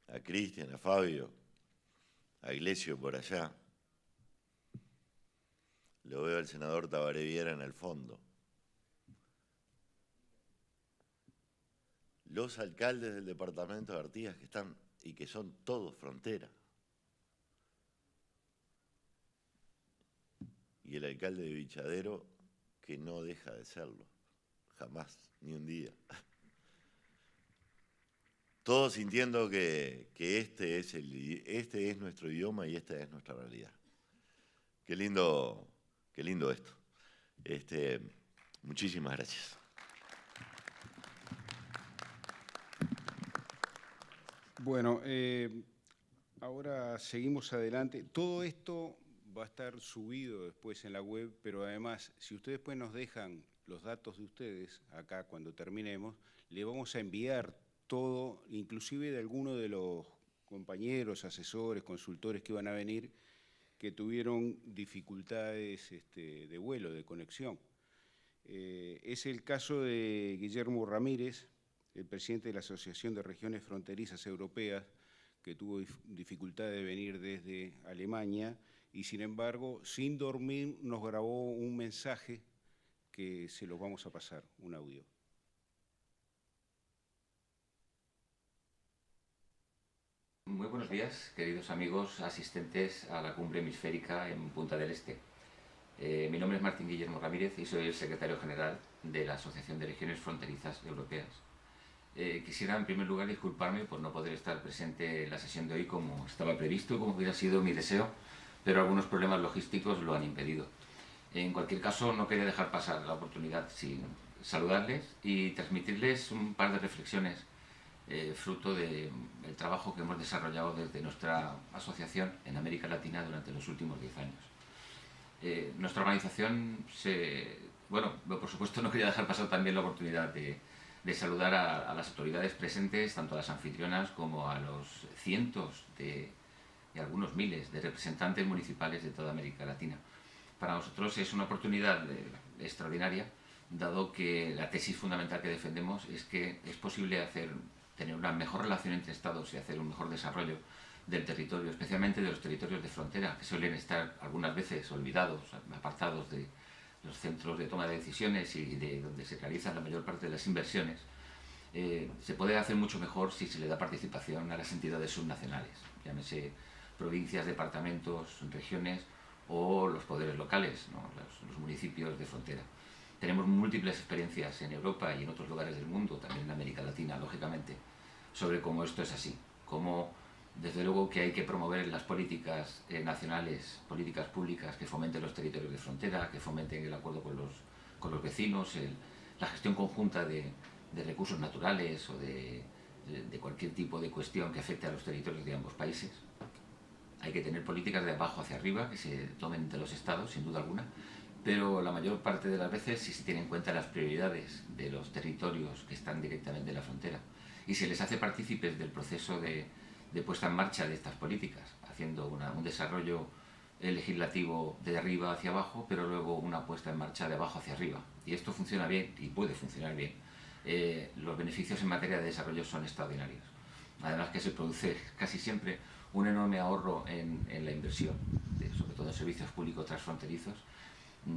a Cristian, a Fabio, a Iglesio por allá. Lo veo al senador Tabaré Viera en el fondo. Los alcaldes del departamento de Artigas que están y que son todos frontera. Y el alcalde de Vichadero que no deja de serlo, jamás, ni un día. Todos sintiendo que este es nuestro idioma y esta es nuestra realidad. Qué lindo esto. Muchísimas gracias. Bueno, ahora seguimos adelante. Todo esto va a estar subido después en la web, pero además, si ustedes después nos dejan los datos de ustedes, acá cuando terminemos, le vamos a enviar todo, inclusive de alguno de los compañeros, asesores, consultores que van a venir, que tuvieron dificultades de vuelo, de conexión. Es el caso de Guillermo Ramírez, el presidente de la Asociación de Regiones Fronterizas Europeas, que tuvo dificultad de venir desde Alemania y, sin embargo, sin dormir, nos grabó un mensaje que se lo vamos a pasar, un audio. Muy buenos días, queridos amigos asistentes a la cumbre hemisférica en Punta del Este. Mi nombre es Martín Guillermo Ramírez y soy el secretario general de la Asociación de Regiones Fronterizas Europeas. Quisiera en primer lugar disculparme por no poder estar presente en la sesión de hoy como estaba previsto, como hubiera sido mi deseo, pero algunos problemas logísticos lo han impedido. En cualquier caso, no quería dejar pasar la oportunidad sin saludarles y transmitirles un par de reflexiones fruto del trabajo que hemos desarrollado desde nuestra asociación en América Latina durante los últimos 10 años. Nuestra organización por supuesto no quería dejar pasar también la oportunidad de saludar a las autoridades presentes, tanto a las anfitrionas como a los cientos y algunos miles de representantes municipales de toda América Latina. Para nosotros es una oportunidad extraordinaria, dado que la tesis fundamental que defendemos es que es posible tener una mejor relación entre Estados y hacer un mejor desarrollo del territorio, especialmente de los territorios de frontera, que suelen estar algunas veces olvidados, apartados de los centros de toma de decisiones y de donde se realizan la mayor parte de las inversiones. Se puede hacer mucho mejor si se le da participación a las entidades subnacionales, llámese provincias, departamentos, regiones o los poderes locales, ¿no? los municipios de frontera. Tenemos múltiples experiencias en Europa y en otros lugares del mundo, también en América Latina, lógicamente, sobre cómo esto es así, cómo desde luego que hay que promover las políticas nacionales, políticas públicas que fomenten los territorios de frontera, que fomenten el acuerdo con los vecinos, la gestión conjunta de recursos naturales o de cualquier tipo de cuestión que afecte a los territorios de ambos países. Hay que tener políticas de abajo hacia arriba que se tomen entre los estados, sin duda alguna, pero la mayor parte de las veces sí se tienen en cuenta las prioridades de los territorios que están directamente en la frontera y se les hace partícipes del proceso de puesta en marcha de estas políticas, haciendo un desarrollo legislativo de arriba hacia abajo, pero luego una puesta en marcha de abajo hacia arriba. Y esto funciona bien y puede funcionar bien. Los beneficios en materia de desarrollo son extraordinarios. Además que se produce casi siempre un enorme ahorro en la inversión, sobre todo en servicios públicos transfronterizos,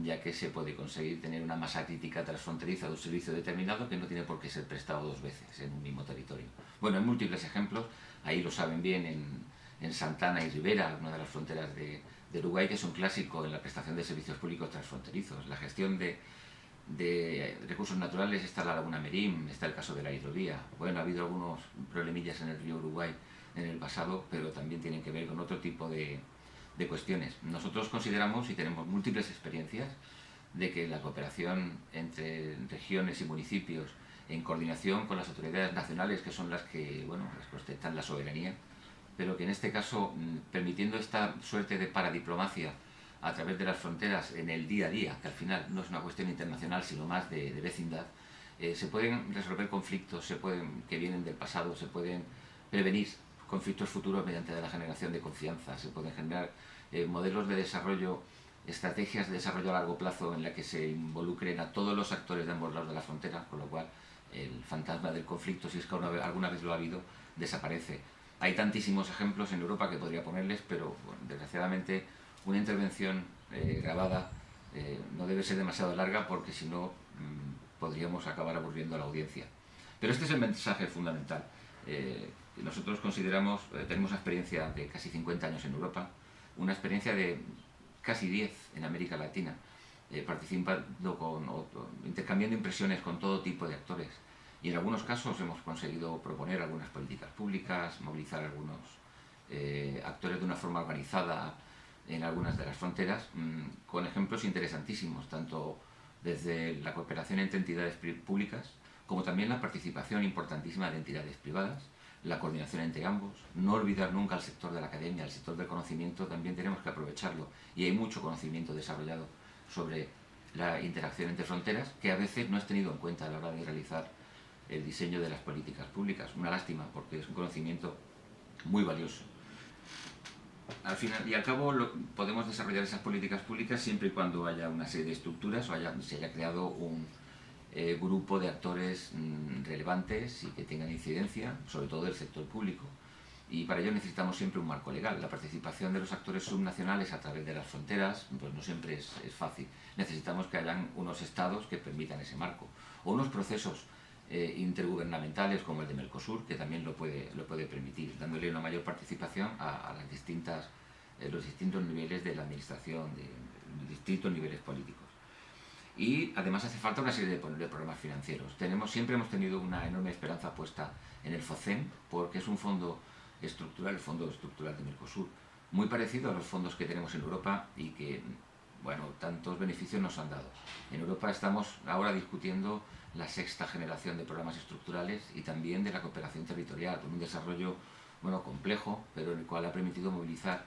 ya que se puede conseguir tener una masa crítica transfronteriza de un servicio determinado que no tiene por qué ser prestado dos veces en un mismo territorio. Bueno, hay múltiples ejemplos, ahí lo saben bien en Santana y Rivera, una de las fronteras de Uruguay, que es un clásico en la prestación de servicios públicos transfronterizos. La gestión de recursos naturales está la Laguna Merín, está el caso de la hidrovía. Bueno, ha habido algunos problemillas en el río Uruguay en el pasado, pero también tienen que ver con otro tipo de de cuestiones. Nosotros consideramos y tenemos múltiples experiencias de que la cooperación entre regiones y municipios en coordinación con las autoridades nacionales, que son las que, bueno, las que ostentan la soberanía, pero que en este caso, permitiendo esta suerte de paradiplomacia a través de las fronteras en el día a día, que al final no es una cuestión internacional, sino más de vecindad, se pueden resolver conflictos que vienen del pasado, se pueden prevenir conflictos futuros mediante la generación de confianza, se pueden generar modelos de desarrollo, estrategias de desarrollo a largo plazo en la que se involucren a todos los actores de ambos lados de la frontera, con lo cual el fantasma del conflicto, si es que alguna vez lo ha habido, desaparece. Hay tantísimos ejemplos en Europa que podría ponerles, pero bueno, desgraciadamente una intervención grabada no debe ser demasiado larga, porque si no podríamos acabar aburriendo a la audiencia. Pero este es el mensaje fundamental. Nosotros consideramos, tenemos una experiencia de casi 50 años en Europa, una experiencia de casi 10 en América Latina, participando intercambiando impresiones con todo tipo de actores. Y en algunos casos hemos conseguido proponer algunas políticas públicas, movilizar a algunos actores de una forma organizada en algunas de las fronteras, con ejemplos interesantísimos, tanto desde la cooperación entre entidades públicas, como también la participación importantísima de entidades privadas, la coordinación entre ambos, no olvidar nunca al sector de la academia, al sector del conocimiento, también tenemos que aprovecharlo, y hay mucho conocimiento desarrollado sobre la interacción entre fronteras, que a veces no es tenido en cuenta a la hora de realizar el diseño de las políticas públicas. Una lástima, porque es un conocimiento muy valioso. Al final y al cabo podemos desarrollar esas políticas públicas siempre y cuando haya una serie de estructuras o se haya creado un grupo de actores relevantes y que tengan incidencia, sobre todo del sector público. Y para ello necesitamos siempre un marco legal. La participación de los actores subnacionales a través de las fronteras pues no siempre es fácil. Necesitamos que hayan unos estados que permitan ese marco, o unos procesos intergubernamentales como el de Mercosur, que también lo puede permitir, dándole una mayor participación a los distintos niveles de la administración, de distintos niveles políticos. Y además hace falta una serie de programas financieros. Siempre hemos tenido una enorme esperanza puesta en el FOCEM, porque es un fondo estructural, el Fondo Estructural de Mercosur, muy parecido a los fondos que tenemos en Europa y que, bueno, tantos beneficios nos han dado. En Europa estamos ahora discutiendo la 6ª generación de programas estructurales y también de la cooperación territorial, con un desarrollo, bueno, complejo, pero en el cual ha permitido movilizar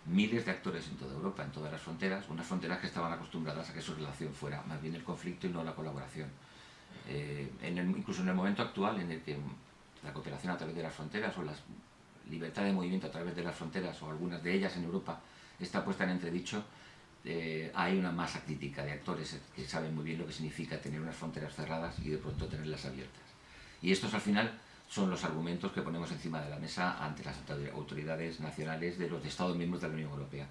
miles de actores en toda Europa, en todas las fronteras, unas fronteras que estaban acostumbradas a que su relación fuera más bien el conflicto y no la colaboración. Incluso en el momento actual, en el que la cooperación a través de las fronteras o la libertad de movimiento a través de las fronteras, o algunas de ellas en Europa, está puesta en entredicho, hay una masa crítica de actores que saben muy bien lo que significa tener unas fronteras cerradas y de pronto tenerlas abiertas. Y estos al final son los argumentos que ponemos encima de la mesa ante las autoridades nacionales de los Estados miembros de la Unión Europea.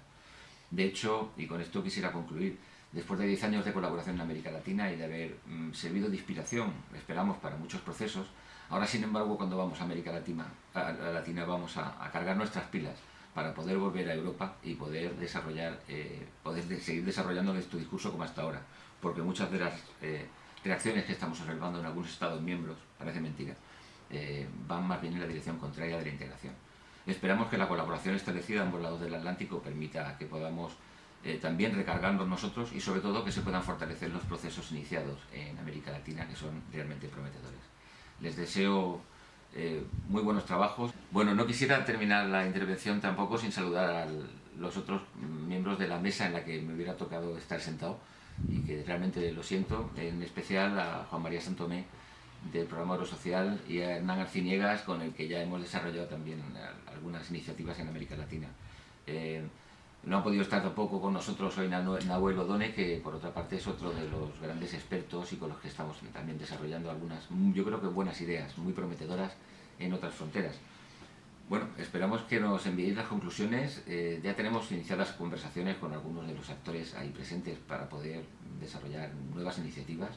De hecho, y con esto quisiera concluir, después de 10 años de colaboración en América Latina y de haber servido de inspiración, esperamos, para muchos procesos, ahora, sin embargo, cuando vamos a América Latina vamos a cargar nuestras pilas para poder volver a Europa y poder seguir desarrollando nuestro discurso como hasta ahora, porque muchas de las reacciones que estamos observando en algunos Estados miembros, parece mentira, van más bien en la dirección contraria de la integración. Esperamos que la colaboración establecida a ambos lados del Atlántico permita que podamos también recargarnos nosotros y sobre todo que se puedan fortalecer los procesos iniciados en América Latina, que son realmente prometedores. Les deseo muy buenos trabajos. Bueno, no quisiera terminar la intervención tampoco sin saludar a los otros miembros de la mesa en la que me hubiera tocado estar sentado y que realmente lo siento, en especial a Juan María Santomé del Programa Eurosocial y a Hernán Arciniegas, con el que ya hemos desarrollado también algunas iniciativas en América Latina. No ha podido estar tampoco con nosotros hoy Nahuel Odone, que por otra parte es otro de los grandes expertos y con los que estamos también desarrollando algunas, yo creo que buenas ideas, muy prometedoras en otras fronteras. Bueno, esperamos que nos enviéis las conclusiones. Ya tenemos iniciadas conversaciones con algunos de los actores ahí presentes para poder desarrollar nuevas iniciativas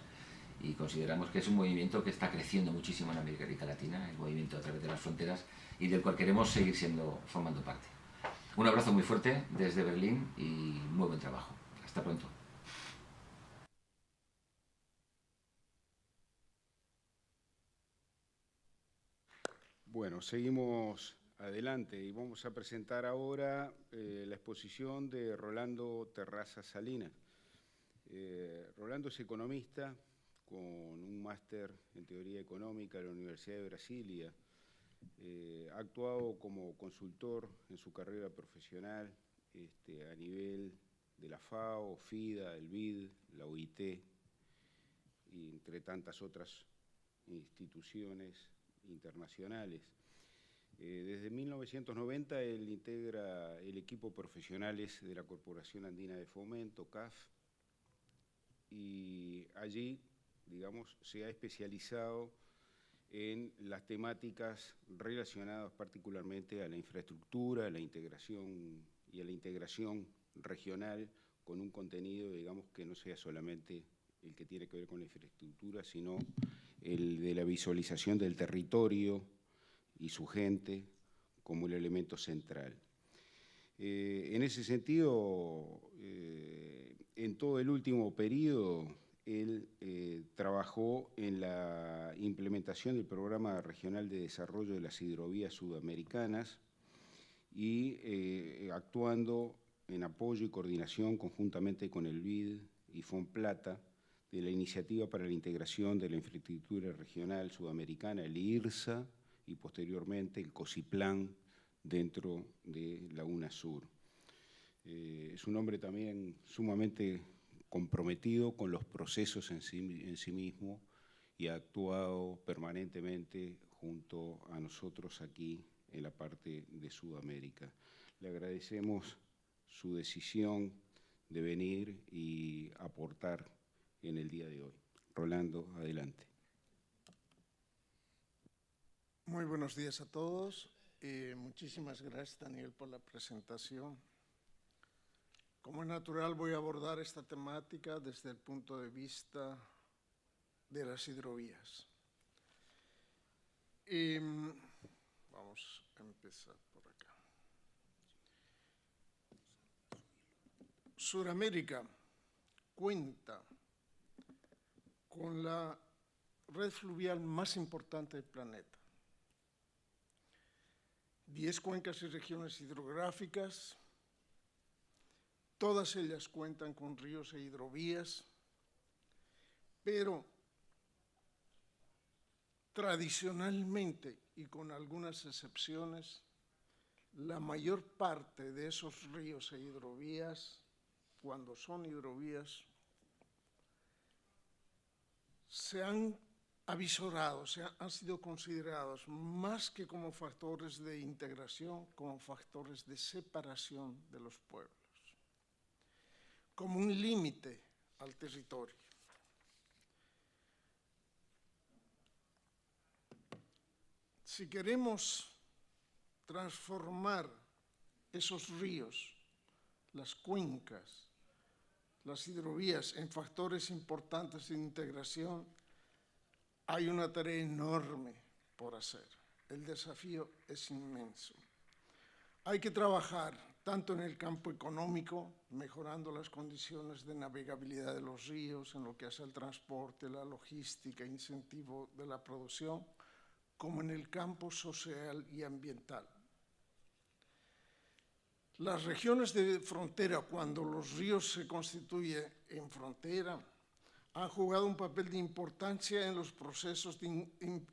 y consideramos que es un movimiento que está creciendo muchísimo en América Latina, el movimiento a través de las fronteras, y del cual queremos seguir formando parte. Un abrazo muy fuerte desde Berlín y muy buen trabajo. Hasta pronto. Bueno, seguimos adelante. Y vamos a presentar ahora la exposición de Rolando Terraza Salinas. Rolando es economista con un máster en teoría económica de la Universidad de Brasilia. Ha actuado como consultor en su carrera profesional a nivel de la FAO, FIDA, el BID, la OIT, y entre tantas otras instituciones internacionales. Desde 1990 él integra el equipo profesionales de la Corporación Andina de Fomento, CAF, y allí, digamos, se ha especializado en las temáticas relacionadas particularmente a la infraestructura, a la integración y a la integración regional con un contenido, digamos, que no sea solamente el que tiene que ver con la infraestructura, sino el de la visualización del territorio y su gente como el elemento central. En ese sentido, en todo el último periodo, él trabajó en la implementación del Programa Regional de Desarrollo de las Hidrovías Sudamericanas y actuando en apoyo y coordinación conjuntamente con el BID y FONPLATA de la Iniciativa para la Integración de la Infraestructura Regional Sudamericana, el IRSA, y posteriormente el COSIPLAN dentro de la UNASUR. Es un hombre también sumamente comprometido con los procesos en sí mismo y ha actuado permanentemente junto a nosotros aquí en la parte de Sudamérica. Le agradecemos su decisión de venir y aportar en el día de hoy. Rolando, adelante. Muy buenos días a todos. Muchísimas gracias, Daniel, por la presentación. Como es natural, voy a abordar esta temática desde el punto de vista de las hidrovías. Vamos a empezar por acá. Sudamérica cuenta con la red fluvial más importante del planeta. 10 cuencas y regiones hidrográficas, todas ellas cuentan con ríos e hidrovías, pero tradicionalmente y con algunas excepciones, la mayor parte de esos ríos e hidrovías, cuando son hidrovías, se han avisorado, han sido considerados más que como factores de integración, como factores de separación de los pueblos, como un límite al territorio. Si queremos transformar esos ríos, las cuencas, las hidrovías en factores importantes de integración, hay una tarea enorme por hacer. El desafío es inmenso. Hay que trabajar tanto en el campo económico, mejorando las condiciones de navegabilidad de los ríos, en lo que hace al transporte, la logística, incentivo de la producción, como en el campo social y ambiental. Las regiones de frontera, cuando los ríos se constituyen en frontera, han jugado un papel de importancia en los procesos de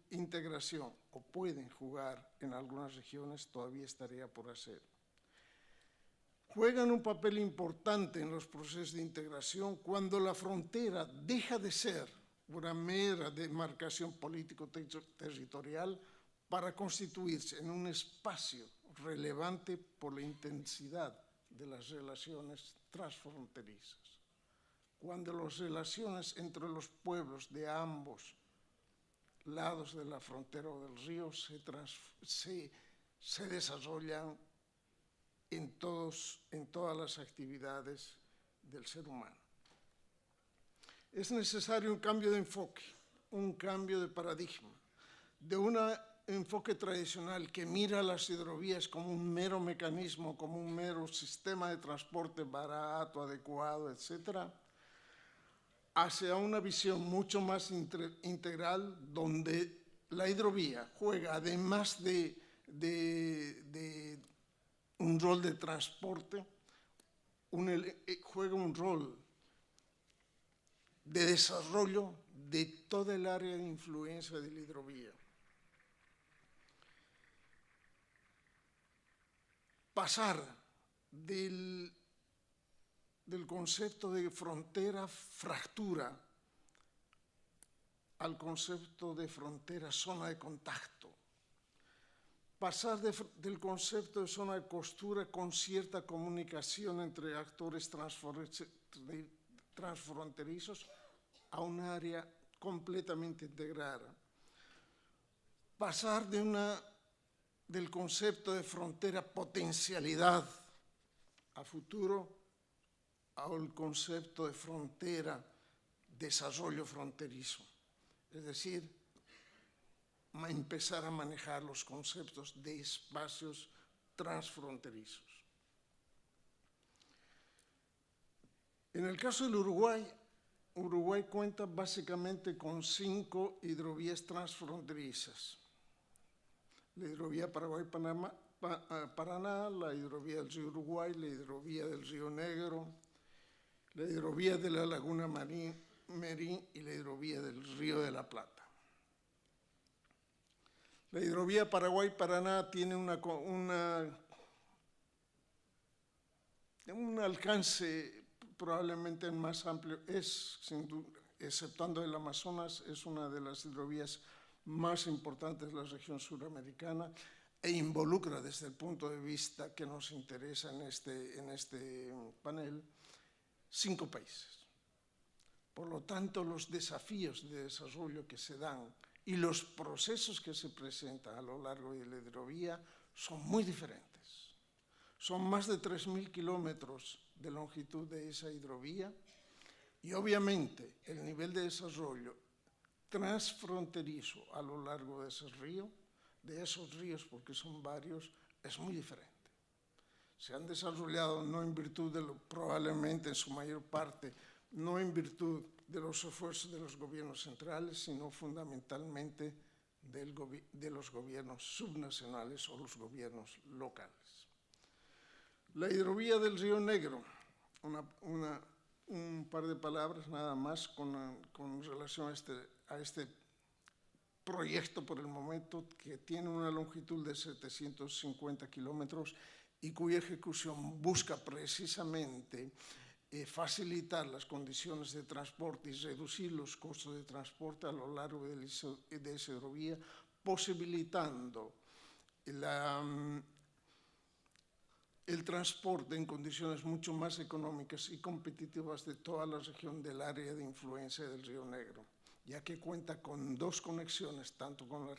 integración, o pueden jugar en algunas regiones, todavía estaría por hacer. Juegan un papel importante en los procesos de integración cuando la frontera deja de ser una mera demarcación político-territorial para constituirse en un espacio relevante por la intensidad de las relaciones transfronterizas. Cuando las relaciones entre los pueblos de ambos lados de la frontera o del río se desarrollan en todas las actividades del ser humano. Es necesario un cambio de enfoque, un cambio de paradigma, de un enfoque tradicional que mira las hidrovías como un mero mecanismo, como un mero sistema de transporte barato, adecuado, etcétera, hacia una visión mucho más integral, donde la hidrovía juega, además de un rol de transporte, juega un rol de desarrollo de toda el área de influencia de la hidrovía. Pasar del concepto de frontera fractura al concepto de frontera zona de contacto. Pasar del concepto de zona de costura con cierta comunicación entre actores transfronterizos a un área completamente integrada. Pasar del concepto de frontera potencialidad a futuro al concepto de frontera desarrollo fronterizo. Es decir, empezar a manejar los conceptos de espacios transfronterizos. En el caso del Uruguay, Uruguay cuenta básicamente con 5 hidrovías transfronterizas. La hidrovía Paraguay-Paraná, la hidrovía del río Uruguay, la hidrovía del río Negro, la hidrovía de la Laguna Merín y la hidrovía del río de la Plata. La hidrovía Paraguay-Paraná tiene un alcance probablemente más amplio, sin duda, exceptuando el Amazonas, es una de las hidrovías más importantes de la región suramericana e involucra desde el punto de vista que nos interesa en este panel 5 países. Por lo tanto, los desafíos de desarrollo que se dan y los procesos que se presentan a lo largo de la hidrovía son muy diferentes. Son más de 3.000 kilómetros de longitud de esa hidrovía y obviamente el nivel de desarrollo transfronterizo a lo largo de esos ríos, porque son varios, es muy diferente. Se han desarrollado no en virtud probablemente en su mayor parte, no en virtud de los esfuerzos de los gobiernos centrales, sino fundamentalmente de los gobiernos subnacionales o los gobiernos locales. La hidrovía del río Negro, un par de palabras nada más con relación a este proyecto por el momento, que tiene una longitud de 750 kilómetros y cuya ejecución busca precisamente facilitar las condiciones de transporte y reducir los costos de transporte a lo largo de esa hidrovía, posibilitando el transporte en condiciones mucho más económicas y competitivas de toda la región del área de influencia del Río Negro, ya que cuenta con 2 conexiones, tanto con la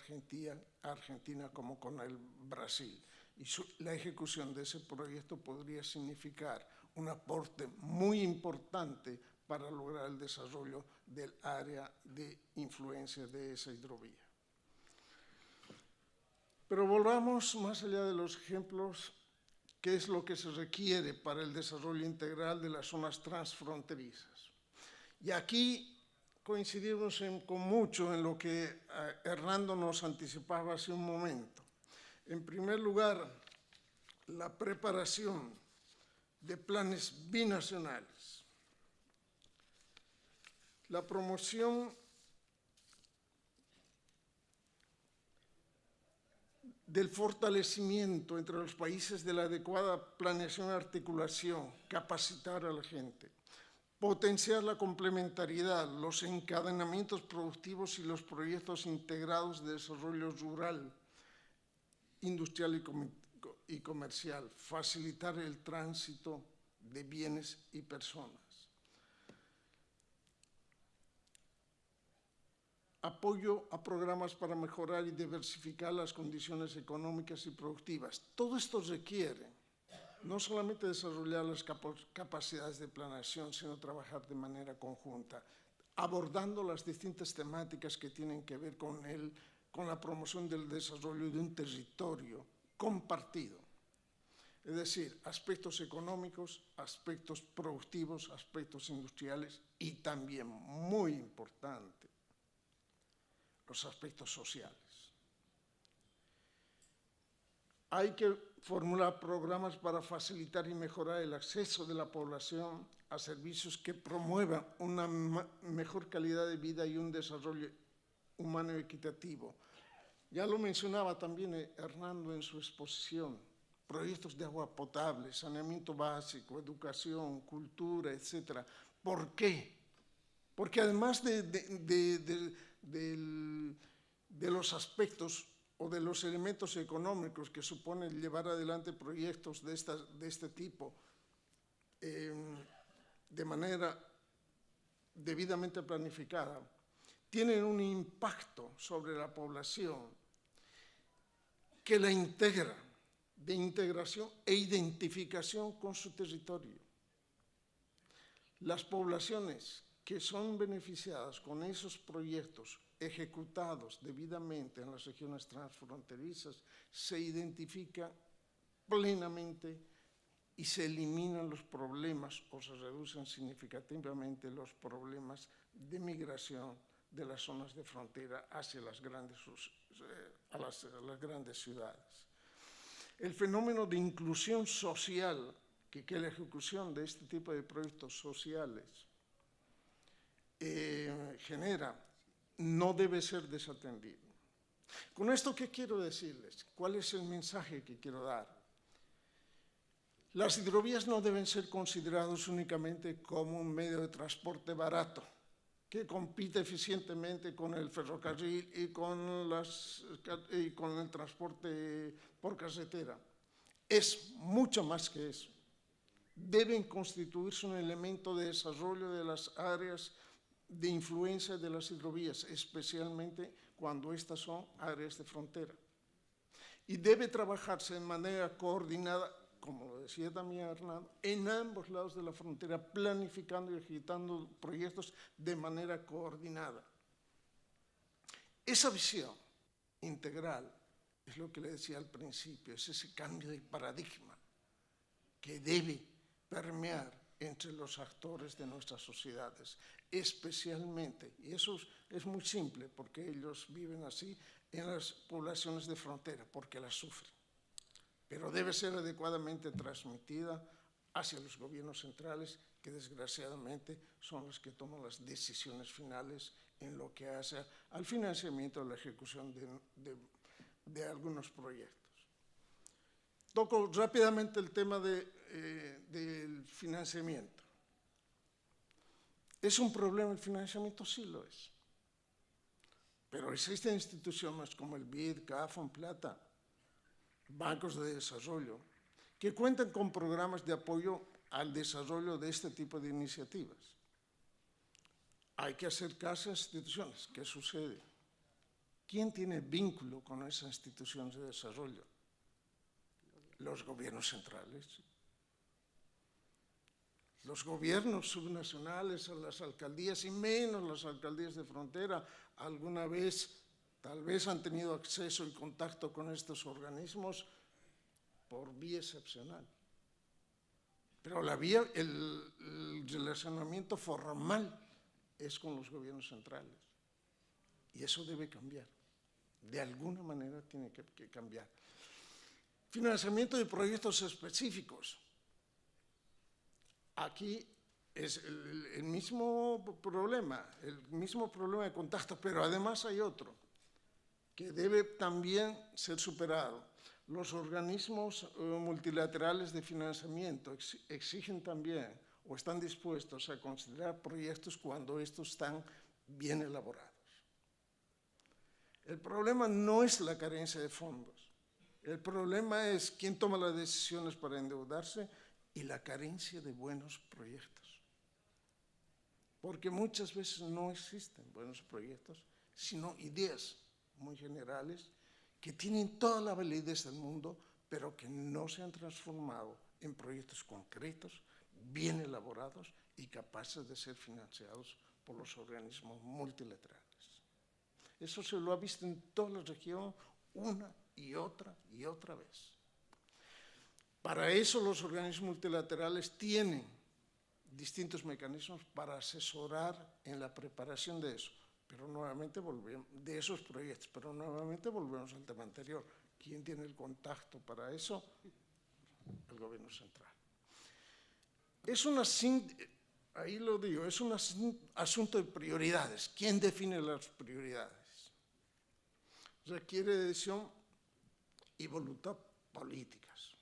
Argentina como con el Brasil. Y la ejecución de ese proyecto podría significar un aporte muy importante para lograr el desarrollo del área de influencia de esa hidrovía. Pero volvamos más allá de los ejemplos, ¿qué es lo que se requiere para el desarrollo integral de las zonas transfronterizas? Y aquí coincidimos con mucho en lo que Hernando nos anticipaba hace un momento. En primer lugar, la preparación de planes binacionales, la promoción del fortalecimiento entre los países de la adecuada planeación y articulación, capacitar a la gente, potenciar la complementariedad, los encadenamientos productivos y los proyectos integrados de desarrollo rural, industrial y comercial, facilitar el tránsito de bienes y personas. Apoyo a programas para mejorar y diversificar las condiciones económicas y productivas. Todo esto requiere no solamente desarrollar las capacidades de planeación, sino trabajar de manera conjunta, abordando las distintas temáticas que tienen que ver con la promoción del desarrollo de un territorio compartido. Es decir, aspectos económicos, aspectos productivos, aspectos industriales y también, muy importante, los aspectos sociales. Hay que formular programas para facilitar y mejorar el acceso de la población a servicios que promuevan una mejor calidad de vida y un desarrollo humano equitativo. Ya lo mencionaba también Hernando en su exposición, proyectos de agua potable, saneamiento básico, educación, cultura, etc. ¿Por qué? Porque además de los aspectos o de los elementos económicos que supone llevar adelante proyectos de este tipo de manera debidamente planificada, tienen un impacto sobre la población que la integra, de integración e identificación con su territorio. Las poblaciones que son beneficiadas con esos proyectos ejecutados debidamente en las regiones transfronterizas se identifican plenamente y se eliminan los problemas o se reducen significativamente los problemas de migración de las zonas de frontera hacia las grandes ciudades. El fenómeno de inclusión social que la ejecución de este tipo de proyectos sociales genera no debe ser desatendido. Con esto, ¿qué quiero decirles? ¿Cuál es el mensaje que quiero dar? Las hidrovías no deben ser consideradas únicamente como un medio de transporte barato que compite eficientemente con el ferrocarril y con el transporte por carretera. Es mucho más que eso. Deben constituirse un elemento de desarrollo de las áreas de influencia de las hidrovías, especialmente cuando estas son áreas de frontera. Y debe trabajarse de manera coordinada, como lo decía también Hernando, en ambos lados de la frontera, planificando y ejecutando proyectos de manera coordinada. Esa visión integral es lo que le decía al principio, es ese cambio de paradigma que debe permear entre los actores de nuestras sociedades, especialmente, y eso es muy simple, porque ellos viven así en las poblaciones de frontera, porque las sufren, pero debe ser adecuadamente transmitida hacia los gobiernos centrales, que desgraciadamente son los que toman las decisiones finales en lo que hace al financiamiento de la ejecución de algunos proyectos. Toco rápidamente el tema del financiamiento. ¿Es un problema el financiamiento? Sí lo es. Pero existen instituciones como el BID, CAF, Plata, bancos de desarrollo, que cuentan con programas de apoyo al desarrollo de este tipo de iniciativas. Hay que hacer caso a instituciones. ¿Qué sucede? ¿Quién tiene vínculo con esas instituciones de desarrollo? Los gobiernos centrales. Los gobiernos subnacionales, las alcaldías y menos las alcaldías de frontera, alguna vez tal vez han tenido acceso y contacto con estos organismos por vía excepcional. Pero el relacionamiento formal es con los gobiernos centrales. Y eso debe cambiar. De alguna manera tiene que cambiar. Financiamiento de proyectos específicos. Aquí es el mismo problema de contacto, pero además hay otro que debe también ser superado. Los organismos multilaterales de financiamiento exigen también o están dispuestos a considerar proyectos cuando estos están bien elaborados. El problema no es la carencia de fondos. El problema es quién toma las decisiones para endeudarse y la carencia de buenos proyectos. Porque muchas veces no existen buenos proyectos, sino ideas muy generales que tienen toda la validez del mundo, pero que no se han transformado en proyectos concretos, bien elaborados y capaces de ser financiados por los organismos multilaterales. Eso se lo ha visto en toda la región una y otra vez. Para eso los organismos multilaterales tienen distintos mecanismos para asesorar en la preparación de eso, pero nuevamente de esos proyectos, pero nuevamente volvemos al tema anterior. ¿Quién tiene el contacto para eso? El gobierno central. Ahí lo digo, es un asunto de prioridades. ¿Quién define las prioridades? Requiere decisión y voluntad políticas.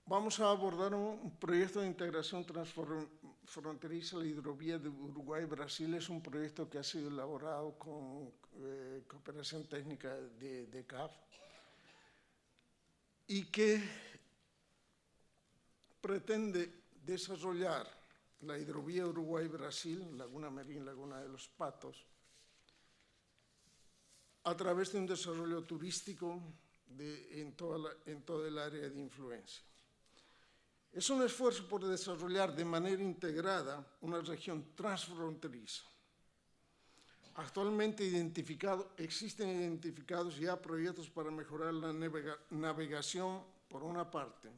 Vamos a abordar un proyecto de integración transfronteriza. La hidrovía de Uruguay-Brasil es un proyecto que ha sido elaborado con cooperación técnica de CAF y que pretende desarrollar la hidrovía Uruguay-Brasil, Laguna Merín, Laguna de los Patos, a través de un desarrollo turístico en toda el área de influencia. Es un esfuerzo por desarrollar de manera integrada una región transfronteriza. Actualmente existen identificados ya proyectos para mejorar la navegación, por una parte,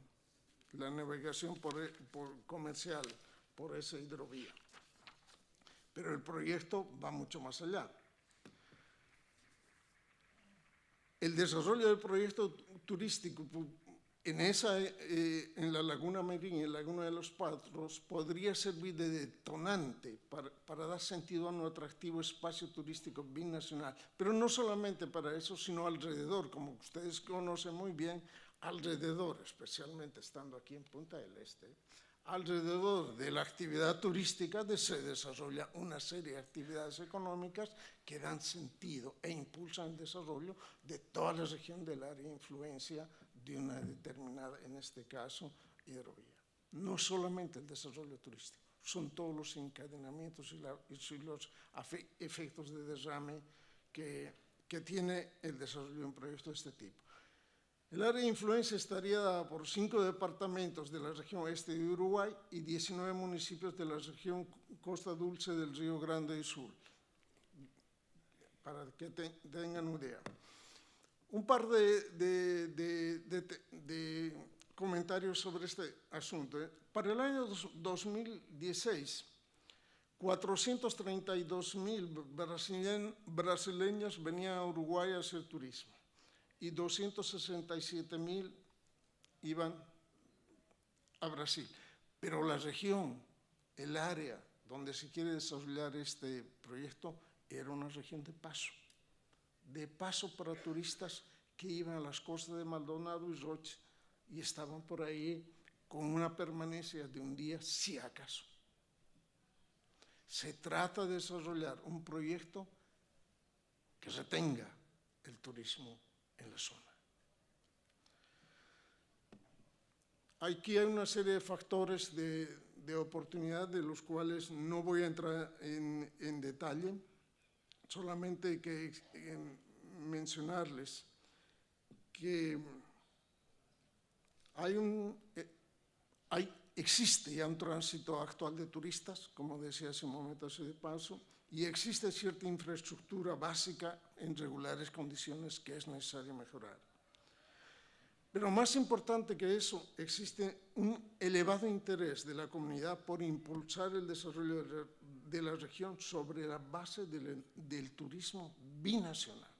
la navegación comercial por esa hidrovía. Pero el proyecto va mucho más allá. El desarrollo del proyecto turístico en la Laguna Merín y en la Laguna de los Patos podría servir de detonante para dar sentido a un atractivo espacio turístico binacional, pero no solamente para eso, sino alrededor, como ustedes conocen muy bien, alrededor, especialmente estando aquí en Punta del Este, alrededor de la actividad turística se desarrolla una serie de actividades económicas que dan sentido e impulsan el desarrollo de toda la región del área de influencia de una determinada, en este caso, hidrovía. No solamente el desarrollo turístico, son todos los encadenamientos y los efectos de derrame que tiene el desarrollo de un proyecto de este tipo. El área de influencia estaría dada por 5 departamentos de la región oeste de Uruguay y 19 municipios de la región Costa Dulce del Río Grande do Sul, para que tengan una idea. Un par de comentarios sobre este asunto. Para el año 2016, 432.000 brasileños venían a Uruguay a hacer turismo y 267.000 iban a Brasil. Pero la región, el área donde se quiere desarrollar este proyecto, era una región de paso para turistas que iban a las costas de Maldonado y Roche y estaban por ahí con una permanencia de un día, si acaso. Se trata de desarrollar un proyecto que retenga el turismo en la zona. Aquí hay una serie de factores de oportunidad de los cuales no voy a entrar en detalle, solamente que mencionarles que existe ya un tránsito actual de turistas, como decía hace un momento de paso, y existe cierta infraestructura básica en regulares condiciones que es necesario mejorar. Pero más importante que eso, existe un elevado interés de la comunidad por impulsar el desarrollo de la región sobre la base del turismo binacional.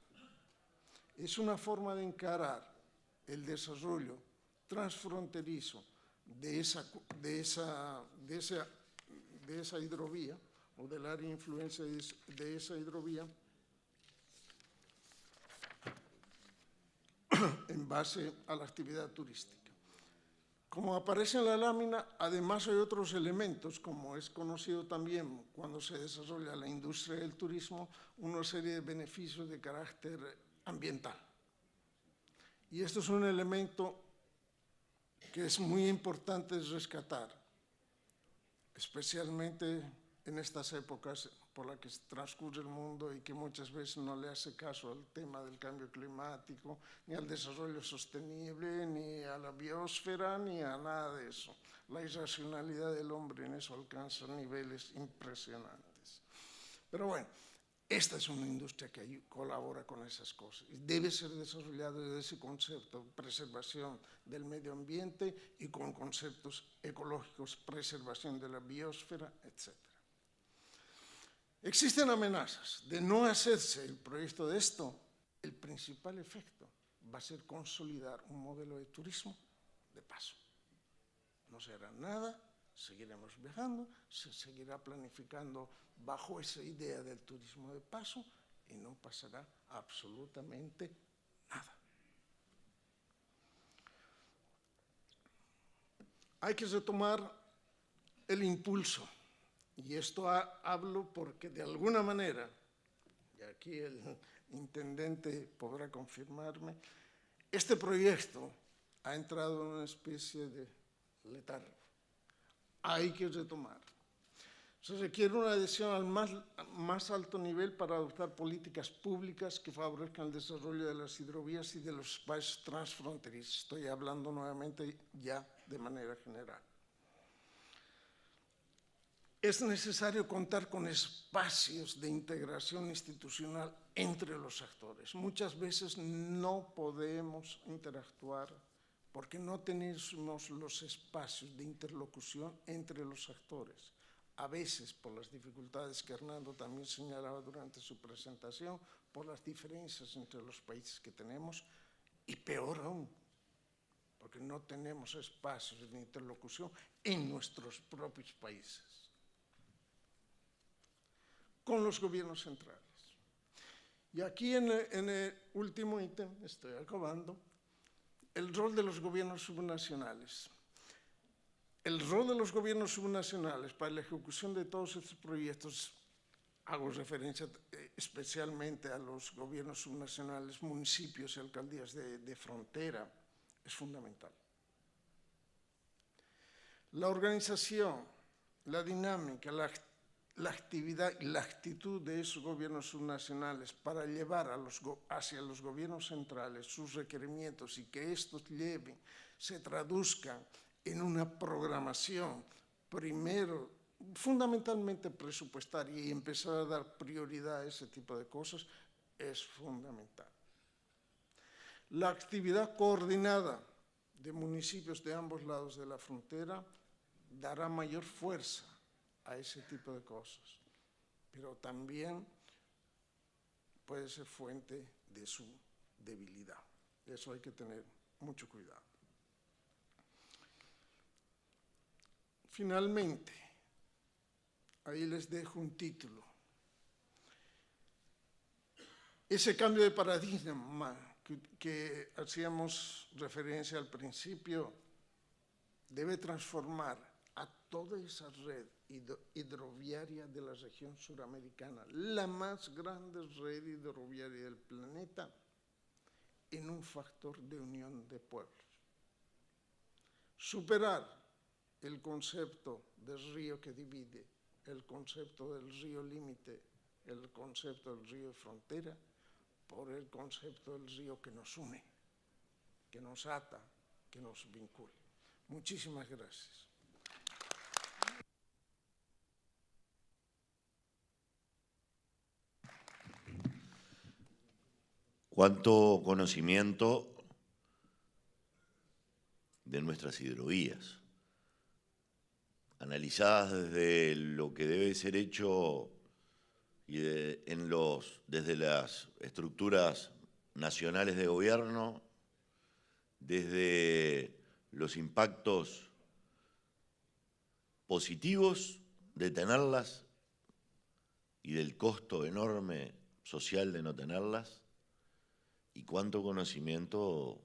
Es una forma de encarar el desarrollo transfronterizo de esa hidrovía o del área de influencia de esa hidrovía en base a la actividad turística. Como aparece en la lámina, además hay otros elementos, como es conocido también cuando se desarrolla la industria del turismo, una serie de beneficios de carácter ambiental. Y esto es un elemento que es muy importante rescatar, especialmente en estas épocas por las que transcurre el mundo y que muchas veces no le hace caso al tema del cambio climático, ni al desarrollo sostenible, ni a la biosfera, ni a nada de eso. La irracionalidad del hombre en eso alcanza niveles impresionantes. Pero bueno, esta es una industria que colabora con esas cosas y debe ser desarrollada desde ese concepto de preservación del medio ambiente y con conceptos ecológicos, preservación de la biosfera, etc. Existen amenazas de no hacerse el proyecto de esto. el principal efecto va a ser consolidar un modelo de turismo de paso. No se hará nada, seguiremos viajando, se seguirá planificando bajo esa idea del turismo de paso y no pasará absolutamente nada. Hay que retomar el impulso, y esto hablo porque de alguna manera, y aquí el intendente podrá confirmarme, este proyecto ha entrado en una especie de letargo. Hay que retomar. Se requiere una adhesión al más alto nivel para adoptar políticas públicas que favorezcan el desarrollo de las hidrovías y de los espacios transfronterizos. Estoy hablando nuevamente ya de manera general. Es necesario contar con espacios de integración institucional entre los actores. Muchas veces no podemos interactuar porque no tenemos los espacios de interlocución entre los actores. A veces por las dificultades que Hernando también señalaba durante su presentación, por las diferencias entre los países que tenemos, y peor aún, porque no tenemos espacios de interlocución en nuestros propios países, con los gobiernos centrales. Y aquí en el último ítem, estoy acabando, el rol de los gobiernos subnacionales. El rol de los gobiernos subnacionales para la ejecución de todos estos proyectos, hago referencia especialmente a los gobiernos subnacionales, municipios y alcaldías de frontera, es fundamental. La organización, la dinámica, la actividad y la actitud de esos gobiernos subnacionales para llevar hacia los gobiernos centrales sus requerimientos y que estos se traduzcan en una programación, primero, fundamentalmente presupuestaria, y empezar a dar prioridad a ese tipo de cosas, es fundamental. La actividad coordinada de municipios de ambos lados de la frontera dará mayor fuerza a ese tipo de cosas, pero también puede ser fuente de su debilidad. Eso hay que tener mucho cuidado. Finalmente, ahí les dejo un título. Ese cambio de paradigma que hacíamos referencia al principio debe transformar a toda esa red hidroviaria de la región suramericana, la más grande red hidroviaria del planeta, en un factor de unión de pueblos. Superar el concepto del río que divide, el concepto del río límite, el concepto del río de frontera, por el concepto del río que nos une, que nos ata, que nos vincula. Muchísimas gracias. Cuánto conocimiento de nuestras hidrovías, analizadas desde lo que debe ser hecho y desde las estructuras nacionales de gobierno, desde los impactos positivos de tenerlas y del costo enorme social de no tenerlas, y cuánto conocimiento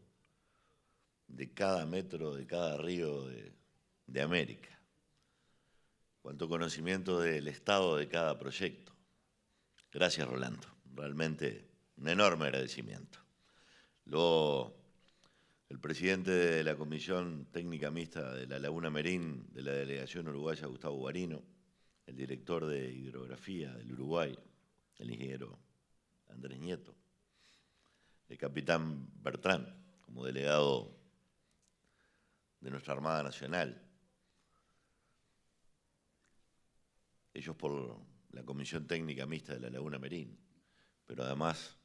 de cada metro, de cada río de América. Cuánto conocimiento del estado de cada proyecto. Gracias, Rolando. Realmente un enorme agradecimiento. Luego, el presidente de la Comisión Técnica Mixta de la Laguna Merín de la Delegación Uruguaya, Gustavo Guarino, el director de Hidrografía del Uruguay, el ingeniero Andrés Nieto, el capitán Bertrán, como delegado de nuestra Armada Nacional, ellos por la Comisión Técnica Mixta de la Laguna Merín, pero además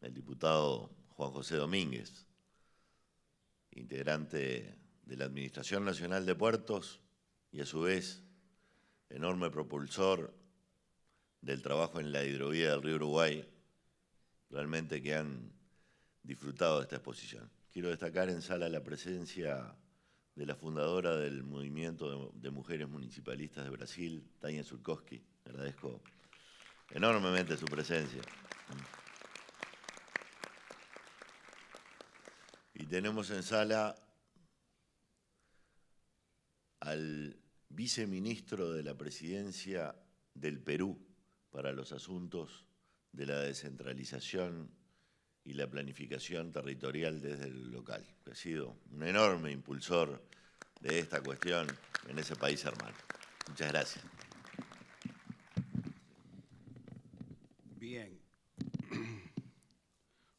el diputado Juan José Domínguez, integrante de la Administración Nacional de Puertos y a su vez enorme propulsor del trabajo en la hidrovía del río Uruguay, realmente que han disfrutado de esta exposición. Quiero destacar en sala la presencia de la fundadora del Movimiento de Mujeres Municipalistas de Brasil, Tania Sulkowski. Agradezco enormemente su presencia. Y tenemos en sala al viceministro de la Presidencia del Perú para los asuntos de la descentralización y la planificación territorial desde el local, que ha sido un enorme impulsor de esta cuestión en ese país hermano. Muchas gracias. Bien.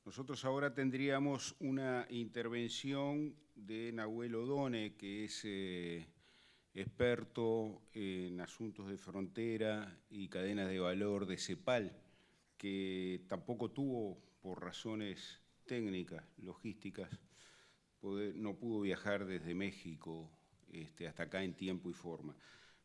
Nosotros ahora tendríamos una intervención de Nahuel Odone, que es experto en asuntos de frontera y cadenas de valor de CEPAL, que tampoco tuvo, por razones técnicas, logísticas, no pudo viajar desde México hasta acá en tiempo y forma.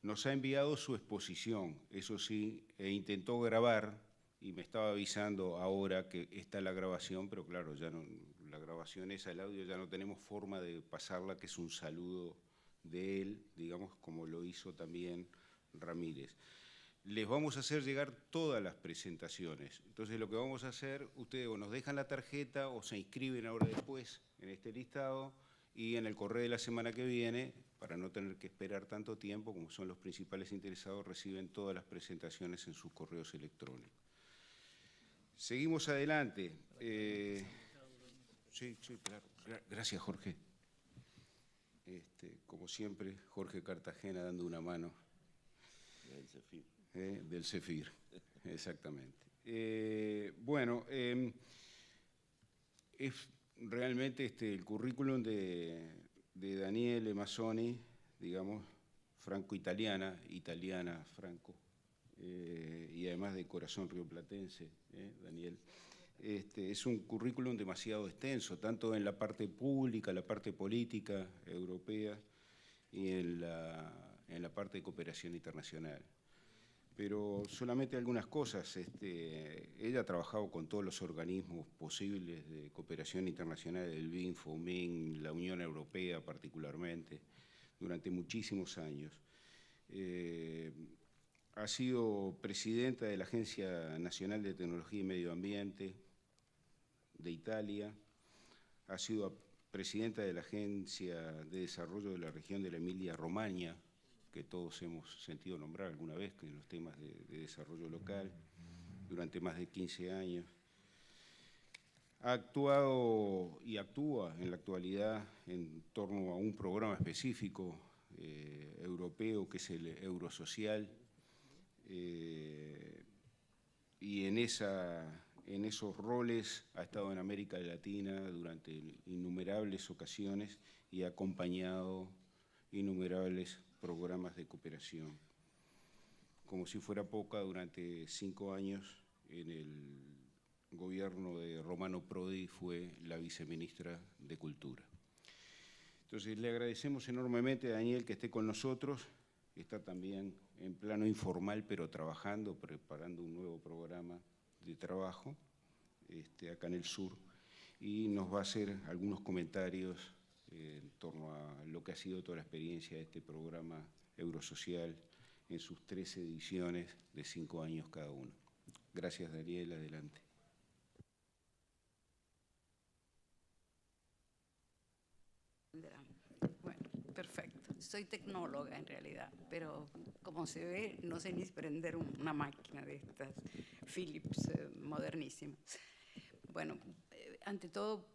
Nos ha enviado su exposición, eso sí, e intentó grabar, y me estaba avisando ahora que está la grabación, pero claro, ya no, la grabación esa, el audio, ya no tenemos forma de pasarla, que es un saludo de él, digamos, como lo hizo también Ramírez. Les vamos a hacer llegar todas las presentaciones. Entonces, lo que vamos a hacer, ustedes o nos dejan la tarjeta o se inscriben ahora después en este listado, y en el correo de la semana que viene, para no tener que esperar tanto tiempo, como son los principales interesados, reciben todas las presentaciones en sus correos electrónicos. Seguimos adelante. Sí, claro. Gracias, Jorge. Como siempre, Jorge Cartagena dando una mano. Del CEFIR. Del CEFIR, exactamente. Bueno, es realmente el currículum de Daniele Mazzoni, digamos, franco-italiana, franco, y además de corazón rioplatense, Daniel. Es un currículum demasiado extenso, tanto en la parte pública, la parte política europea y en la parte de cooperación internacional. Pero solamente algunas cosas. Ella ha trabajado con todos los organismos posibles de cooperación internacional, el BIN, FOMIN, la Unión Europea particularmente, durante muchísimos años. Ha sido presidenta de la Agencia Nacional de Tecnología y Medio Ambiente de Italia, ha sido presidenta de la Agencia de Desarrollo de la Región de la Emilia-Romagna, que todos hemos sentido nombrar alguna vez en los temas de desarrollo local, durante más de 15 años. Ha actuado y actúa en la actualidad en torno a un programa específico europeo, que es el Eurosocial, y en esos roles ha estado en América Latina durante innumerables ocasiones y ha acompañado innumerables programas de cooperación. Como si fuera poca, durante 5 años en el gobierno de Romano Prodi fue la viceministra de Cultura. Entonces le agradecemos enormemente a Daniel que esté con nosotros, está también en plano informal, pero trabajando, preparando un nuevo programa de trabajo acá en el sur, y nos va a hacer algunos comentarios en torno a lo que ha sido toda la experiencia de este programa Eurosocial en sus 13 ediciones de 5 años cada uno. Gracias, Daniel, adelante. Bueno, perfecto. Soy tecnóloga en realidad, pero como se ve, no sé ni prender una máquina de estas Philips modernísimas. Bueno, ante todo,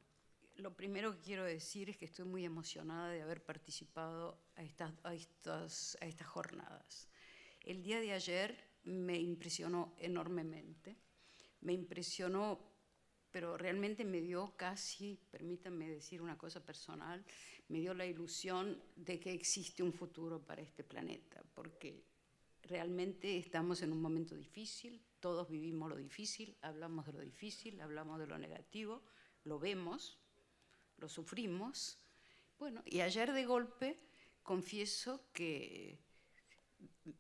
lo primero que quiero decir es que estoy muy emocionada de haber participado a estas jornadas. El día de ayer me impresionó enormemente, me impresionó, pero realmente me dio casi, permítanme decir una cosa personal, me dio la ilusión de que existe un futuro para este planeta, porque realmente estamos en un momento difícil, todos vivimos lo difícil, hablamos de lo difícil, hablamos de lo negativo, lo vemos, lo sufrimos. Bueno, y ayer de golpe confieso que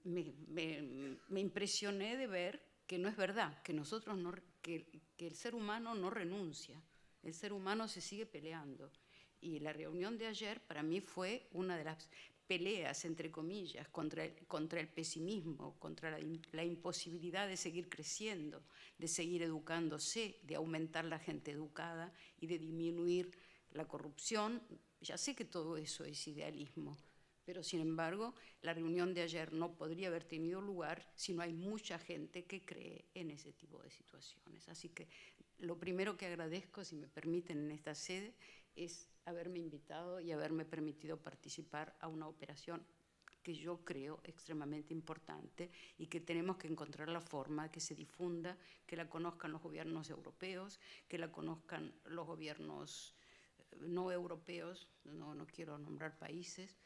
me impresioné de ver que no es verdad, que nosotros que el ser humano no renuncia, el ser humano se sigue peleando. Y la reunión de ayer para mí fue una de las peleas, entre comillas, contra el pesimismo, contra la imposibilidad de seguir creciendo, de seguir educándose, de aumentar la gente educada y de disminuir la corrupción. Ya sé que todo eso es idealismo, pero sin embargo la reunión de ayer no podría haber tenido lugar si no hay mucha gente que cree en ese tipo de situaciones. Así que lo primero que agradezco, si me permiten, en esta sede es haberme invitado y haberme permitido participar a una operación que yo creo extremadamente importante y que tenemos que encontrar la forma que se difunda, que la conozcan los gobiernos europeos, que la conozcan los gobiernos no europeos, no quiero nombrar países,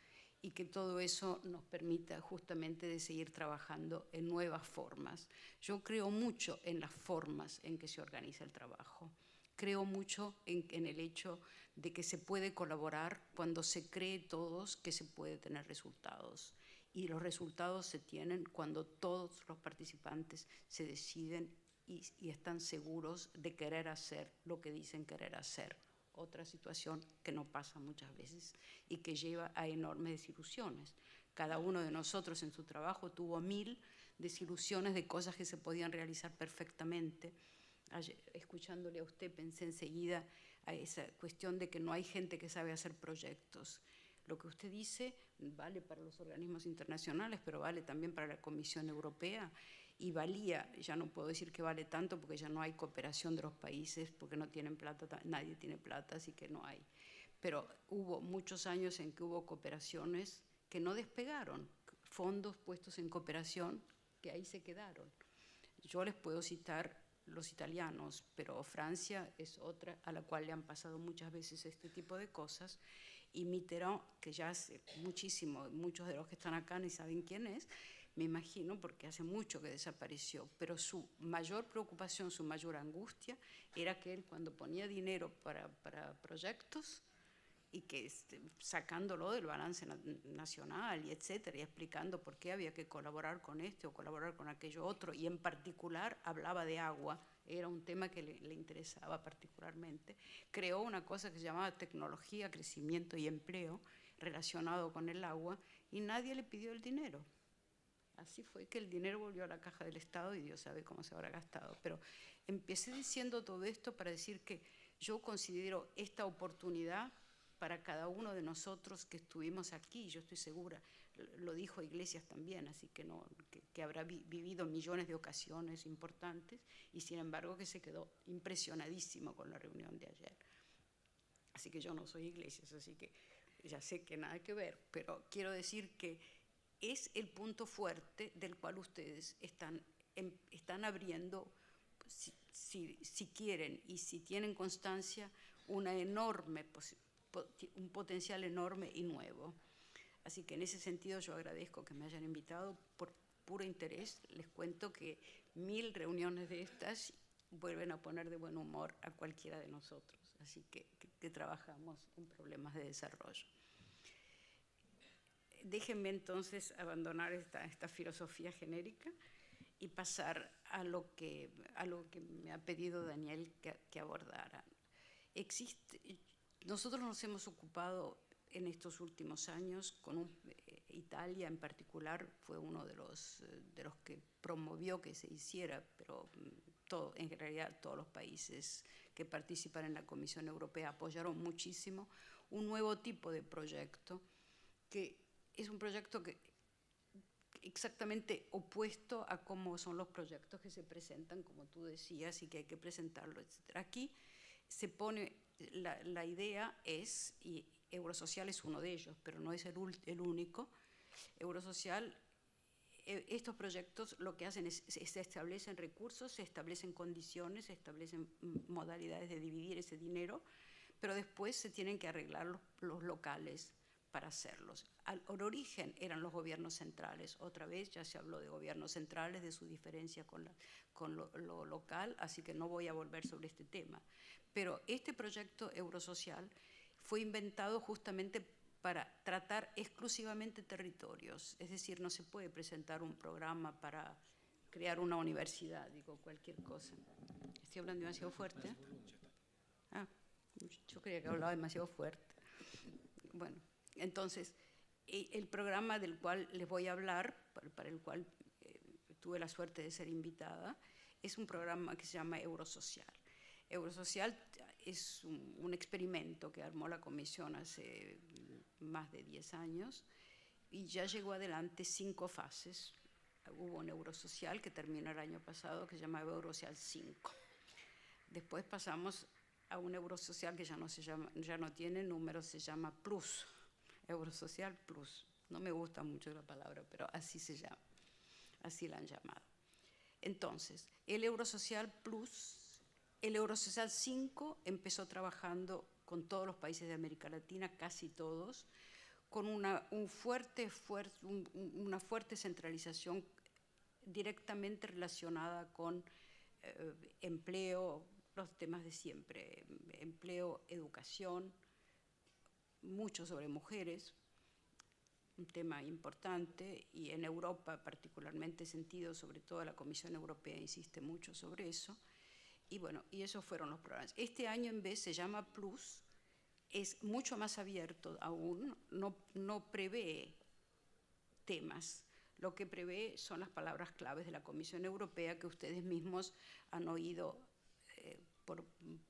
y que todo eso nos permita justamente de seguir trabajando en nuevas formas. Yo creo mucho en las formas en que se organiza el trabajo. Creo mucho en el hecho de que se puede colaborar cuando se cree todos que se puede tener resultados. Y los resultados se tienen cuando todos los participantes se deciden y están seguros de querer hacer lo que dicen querer hacer. Otra situación que no pasa muchas veces y que lleva a enormes desilusiones. Cada uno de nosotros en su trabajo tuvo 1000 desilusiones de cosas que se podían realizar perfectamente. Ayer, escuchándole a usted, pensé enseguida a esa cuestión de que no hay gente que sabe hacer proyectos. Lo que usted dice vale para los organismos internacionales, pero vale también para la Comisión Europea. Y valía, ya no puedo decir que vale tanto porque ya no hay cooperación de los países, porque no tienen plata, nadie tiene plata, así que no hay. Pero hubo muchos años en que hubo cooperaciones que no despegaron, fondos puestos en cooperación que ahí se quedaron. Yo les puedo citar los italianos, pero Francia es otra a la cual le han pasado muchas veces este tipo de cosas. Y Mitterrand, que ya hace muchísimo, muchos de los que están acá ni saben quién es, me imagino, porque hace mucho que desapareció, pero su mayor preocupación, su mayor angustia era que él cuando ponía dinero para proyectos y que sacándolo del balance nacional y etcétera, y explicando por qué había que colaborar con este o colaborar con aquello otro, y en particular hablaba de agua, era un tema que le interesaba particularmente, creó una cosa que se llamaba tecnología, crecimiento y empleo relacionado con el agua, y nadie le pidió el dinero. Así fue que el dinero volvió a la caja del Estado y Dios sabe cómo se habrá gastado. Pero empecé diciendo todo esto para decir que yo considero esta oportunidad para cada uno de nosotros que estuvimos aquí, yo estoy segura, lo dijo Iglesias también, así que habrá vivido millones de ocasiones importantes y sin embargo que se quedó impresionadísimo con la reunión de ayer. Así que yo no soy Iglesias, así que ya sé que nada que ver, pero quiero decir que es el punto fuerte del cual ustedes están abriendo, si quieren y si tienen constancia, un potencial enorme y nuevo. Así que en ese sentido yo agradezco que me hayan invitado por puro interés. Les cuento que 1000 reuniones de estas vuelven a poner de buen humor a cualquiera de nosotros. Así que trabajamos en problemas de desarrollo. Déjenme entonces abandonar esta filosofía genérica y pasar a lo que me ha pedido Daniel que abordara. Nosotros nos hemos ocupado en estos últimos años con Italia en particular fue uno de los que promovió que se hiciera, pero en realidad todos los países que participan en la Comisión Europea apoyaron muchísimo un nuevo tipo de proyecto que es un proyecto exactamente opuesto a cómo son los proyectos que se presentan, como tú decías, y que hay que presentarlo, etc. Aquí se pone, la idea es, y Eurosocial es uno de ellos, pero no es el único, Eurosocial, estos proyectos lo que hacen es, se establecen recursos, se establecen condiciones, se establecen modalidades de dividir ese dinero, pero después se tienen que arreglar los locales para hacerlos. Al origen eran los gobiernos centrales, otra vez ya se habló de gobiernos centrales, de su diferencia con lo local, así que no voy a volver sobre este tema. Pero este proyecto Eurosocial fue inventado justamente para tratar exclusivamente territorios, es decir, no se puede presentar un programa para crear una universidad, digo, cualquier cosa. Estoy hablando demasiado fuerte. Ah, yo creía que hablaba demasiado fuerte. Bueno, entonces, el programa del cual les voy a hablar, para el cual tuve la suerte de ser invitada, es un programa que se llama Eurosocial. Eurosocial es un experimento que armó la Comisión hace más de 10 años y ya llegó adelante 5 fases. Hubo un Eurosocial que terminó el año pasado, que se llamaba Eurosocial 5. Después pasamos a un Eurosocial que ya no tiene número, se llama Plus, Eurosocial Plus. No me gusta mucho la palabra, pero así se llama, así la han llamado. Entonces, el Eurosocial Plus, el Eurosocial 5 empezó trabajando con todos los países de América Latina, casi todos, con una fuerte centralización directamente relacionada con empleo, los temas de siempre, empleo, educación, mucho sobre mujeres, un tema importante, y en Europa particularmente sentido, sobre todo la Comisión Europea insiste mucho sobre eso, y bueno, y esos fueron los programas. Este año en vez se llama Plus, es mucho más abierto aún, no prevé temas. Lo que prevé son las palabras claves de la Comisión Europea que ustedes mismos han oído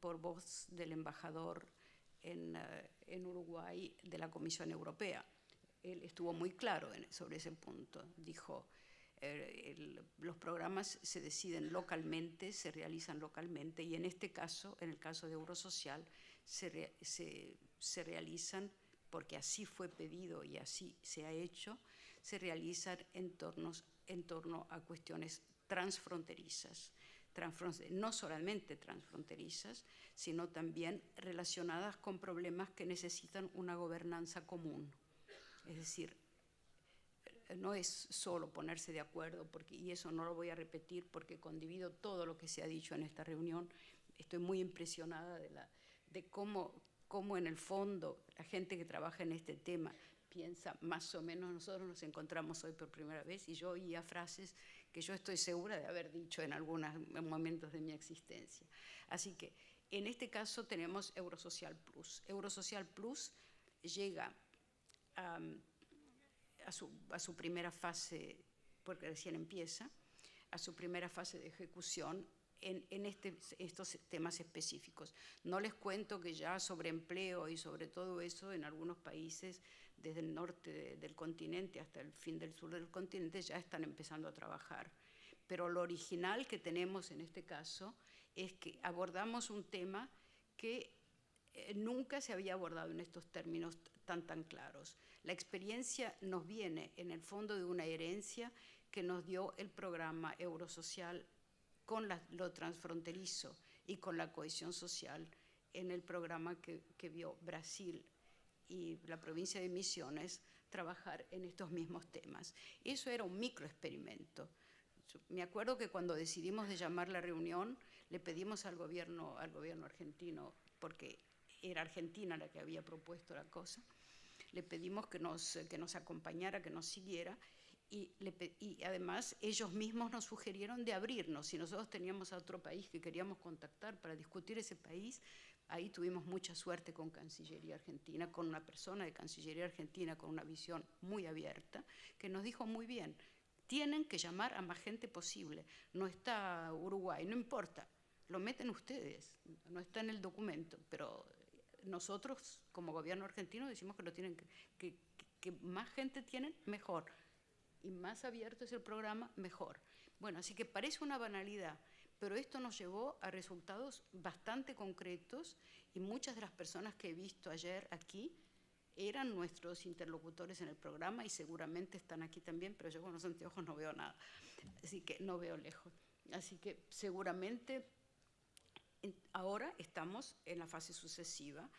por voz del embajador en Uruguay de la Comisión Europea. Él estuvo muy claro sobre ese punto. Dijo, los programas se deciden localmente, se realizan localmente, y en este caso, en el caso de Eurosocial, se realizan, porque así fue pedido y así se ha hecho, se realizan en torno a cuestiones transfronterizas, no solamente transfronterizas, sino también relacionadas con problemas que necesitan una gobernanza común. Es decir, no es solo ponerse de acuerdo, y eso no lo voy a repetir porque condivido todo lo que se ha dicho en esta reunión. Estoy muy impresionada de cómo en el fondo la gente que trabaja en este tema piensa más o menos. Nosotros nos encontramos hoy por primera vez y yo oía frases que yo estoy segura de haber dicho en algunos momentos de mi existencia. Así que en este caso tenemos Eurosocial Plus. Eurosocial Plus llega a su primera fase, porque recién empieza, a su primera fase de ejecución en estos temas específicos. No les cuento que ya sobre empleo y sobre todo eso en algunos países, desde el norte del continente hasta el fin del sur del continente, ya están empezando a trabajar. Pero lo original que tenemos en este caso es que abordamos un tema que nunca se había abordado en estos términos tan claros. La experiencia nos viene en el fondo de una herencia que nos dio el programa Eurosocial con lo transfronterizo y con la cohesión social en el programa que vio Brasil y la provincia de Misiones trabajar en estos mismos temas. Eso era un microexperimento. Me acuerdo que cuando decidimos de llamar la reunión, le pedimos al gobierno argentino, porque era Argentina la que había propuesto la cosa, le pedimos que nos acompañara, que nos siguiera, y además ellos mismos nos sugirieron de abrirnos. Si nosotros teníamos a otro país que queríamos contactar para discutir ese país, ahí tuvimos mucha suerte con Cancillería Argentina, con una persona de Cancillería Argentina con una visión muy abierta, que nos dijo muy bien, tienen que llamar a más gente posible. No está Uruguay, no importa, lo meten ustedes, no está en el documento, pero nosotros como gobierno argentino decimos que lo tienen que más gente tienen, mejor. Y más abierto es el programa, mejor. Bueno, así que parece una banalidad, pero esto nos llevó a resultados bastante concretos y muchas de las personas que he visto ayer aquí eran nuestros interlocutores en el programa y seguramente están aquí también, pero yo con los anteojos no veo nada, así que no veo lejos. Así que seguramente ahora estamos en la fase sucesiva.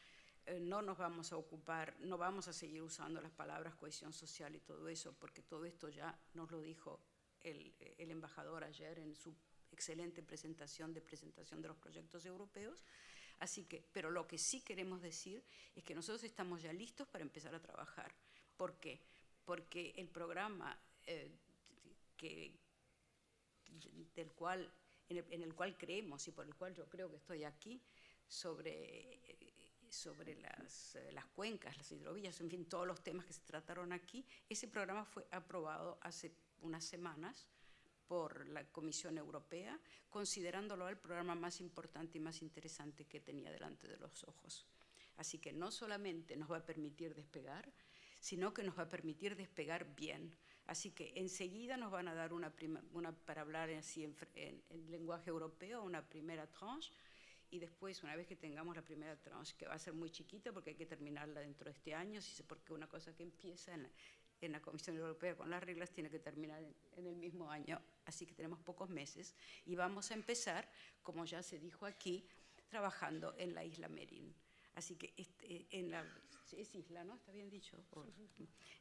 No nos vamos a ocupar, no vamos a seguir usando las palabras cohesión social y todo eso, porque todo esto ya nos lo dijo el embajador ayer en su excelente presentación de los proyectos europeos. Así que, pero lo que sí queremos decir es que nosotros estamos ya listos para empezar a trabajar. ¿Por qué? Porque el programa del cual en el cual creemos y por el cual yo creo que estoy aquí, sobre las cuencas, las hidrovías, en fin, todos los temas que se trataron aquí. Ese programa fue aprobado hace unas semanas por la Comisión Europea, considerándolo el programa más importante y más interesante que tenía delante de los ojos. Así que no solamente nos va a permitir despegar, sino que nos va a permitir despegar bien. Así que enseguida nos van a dar para hablar así en lenguaje europeo, una primera tranche, y después, una vez que tengamos la primera tranche, que va a ser muy chiquita porque hay que terminarla dentro de este año, porque una cosa que empieza en la Comisión Europea con las reglas tiene que terminar en el mismo año, así que tenemos pocos meses, y vamos a empezar, como ya se dijo aquí, trabajando en la isla Merín. Así que es isla, ¿no? ¿Está bien dicho?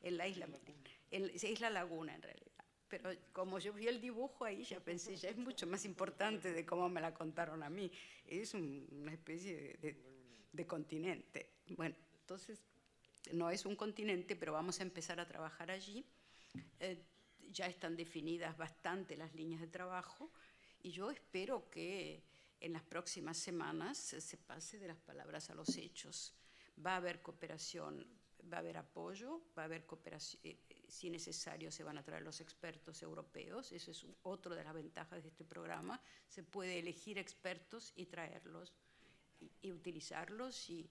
En la isla Merín. Es Isla Laguna, en realidad. Pero como yo vi el dibujo ahí, ya pensé, ya es mucho más importante de cómo me la contaron a mí. Es una especie de continente. Bueno, entonces, no es un continente, pero vamos a empezar a trabajar allí. Ya están definidas bastante las líneas de trabajo y yo espero que en las próximas semanas se pase de las palabras a los hechos. Va a haber cooperación, va a haber apoyo, va a haber cooperación. Si necesario, se van a traer los expertos europeos. Eso es otra de las ventajas de este programa. Se puede elegir expertos y traerlos y utilizarlos y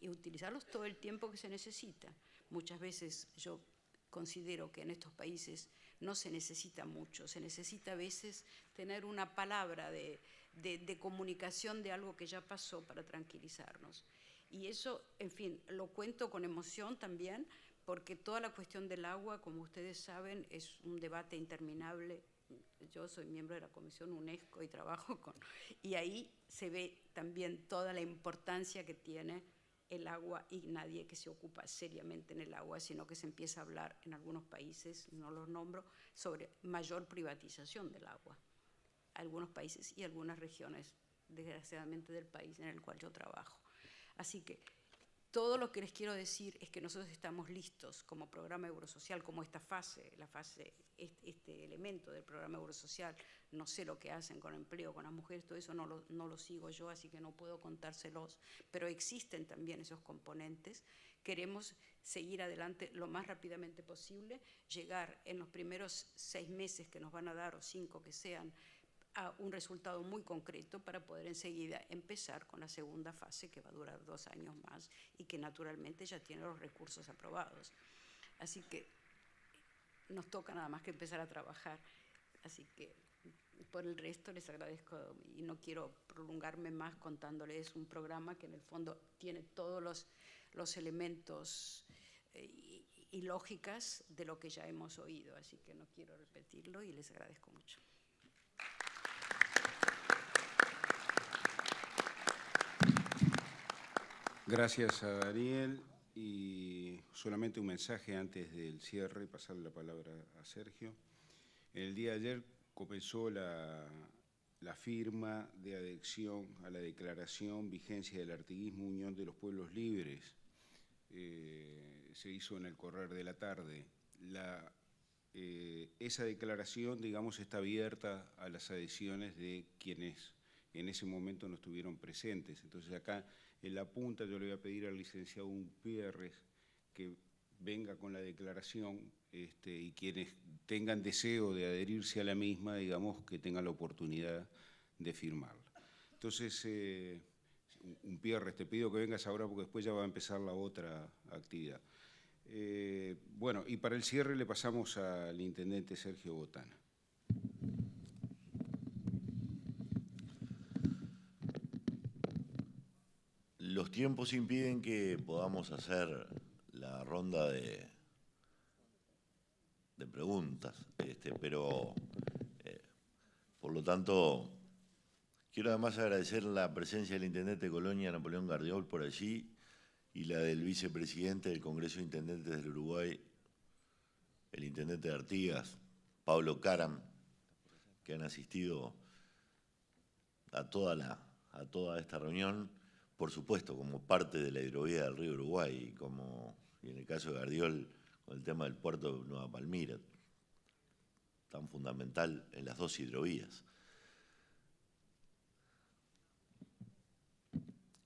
utilizarlos todo el tiempo que se necesita. Muchas veces yo considero que en estos países no se necesita mucho, se necesita a veces tener una palabra de comunicación de algo que ya pasó para tranquilizarnos. Y eso, en fin, lo cuento con emoción también, porque toda la cuestión del agua, como ustedes saben, es un debate interminable. Yo soy miembro de la Comisión UNESCO y trabajo y ahí se ve también toda la importancia que tiene el agua y nadie que se ocupa seriamente en el agua, sino que se empieza a hablar en algunos países, no los nombro, sobre mayor privatización del agua. Algunos países y algunas regiones, desgraciadamente, del país en el cual yo trabajo. Así que todo lo que les quiero decir es que nosotros estamos listos como programa Eurosocial, como esta fase, este elemento del programa Eurosocial. No sé lo que hacen con el empleo, con las mujeres, todo eso no lo sigo yo, así que no puedo contárselos, pero existen también esos componentes. Queremos seguir adelante lo más rápidamente posible, llegar en los primeros 6 meses que nos van a dar, o 5 que sean, a un resultado muy concreto para poder enseguida empezar con la segunda fase, que va a durar 2 años más y que naturalmente ya tiene los recursos aprobados. Así que nos toca nada más que empezar a trabajar. Así que por el resto les agradezco y no quiero prolongarme más contándoles un programa que en el fondo tiene todos los elementos y lógicas de lo que ya hemos oído. Así que no quiero repetirlo y les agradezco mucho. Gracias a Daniel, y solamente un mensaje antes del cierre y pasarle la palabra a Sergio. El día de ayer comenzó la firma de adhesión a la Declaración Vigencia del Artiguismo Unión de los Pueblos Libres. Se hizo en el correr de la tarde. Esa declaración, digamos, está abierta a las adhesiones de quienes en ese momento no estuvieron presentes. Entonces acá en la punta yo le voy a pedir al licenciado Gutiérrez que venga con la declaración y quienes tengan deseo de adherirse a la misma, digamos, que tengan la oportunidad de firmarla. Entonces, Gutiérrez, te pido que vengas ahora porque después ya va a empezar la otra actividad. Bueno, y para el cierre le pasamos al intendente Sergio Botana. Los tiempos impiden que podamos hacer la ronda de preguntas, pero por lo tanto quiero además agradecer la presencia del intendente de Colonia, Napoleón Gardiol, por allí, y la del vicepresidente del Congreso de Intendentes del Uruguay, el intendente de Artigas, Pablo Caram, que han asistido a toda esta reunión, por supuesto, como parte de la hidrovía del río Uruguay, y en el caso de Gardiol, con el tema del puerto de Nueva Palmira, tan fundamental en las 2 hidrovías.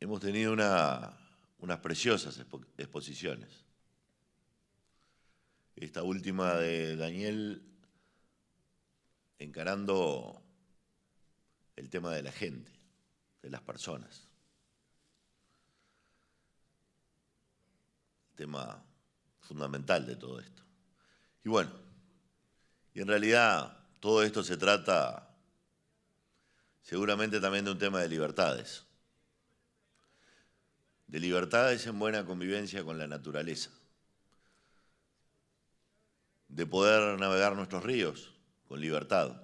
hemos tenido unas preciosas exposiciones. Esta última de Daniel, encarando el tema de la gente, de las personas. Tema fundamental de todo esto. Y bueno, y en realidad todo esto se trata seguramente también de un tema de libertades. De libertades en buena convivencia con la naturaleza. De poder navegar nuestros ríos con libertad.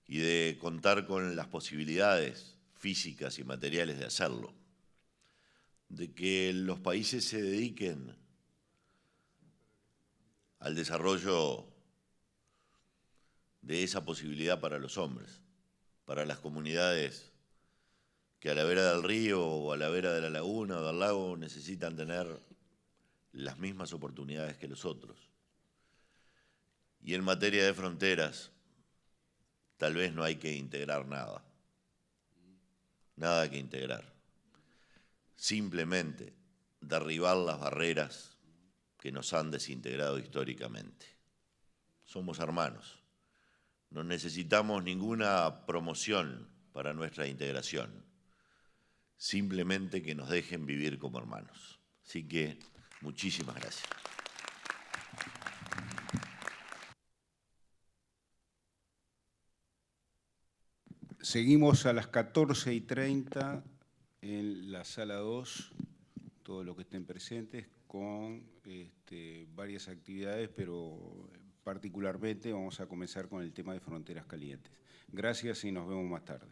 Y de contar con las posibilidades físicas y materiales de hacerlo. De que los países se dediquen al desarrollo de esa posibilidad para los hombres, para las comunidades que a la vera del río o a la vera de la laguna o del lago necesitan tener las mismas oportunidades que los otros. Y en materia de fronteras, tal vez no hay que integrar nada. Nada que integrar. Simplemente derribar las barreras que nos han desintegrado históricamente. Somos hermanos. No necesitamos ninguna promoción para nuestra integración. Simplemente que nos dejen vivir como hermanos. Así que, muchísimas gracias. Seguimos a las 14:30 en la sala 2, todos los que estén presentes, con varias actividades, pero particularmente vamos a comenzar con el tema de fronteras calientes. Gracias y nos vemos más tarde.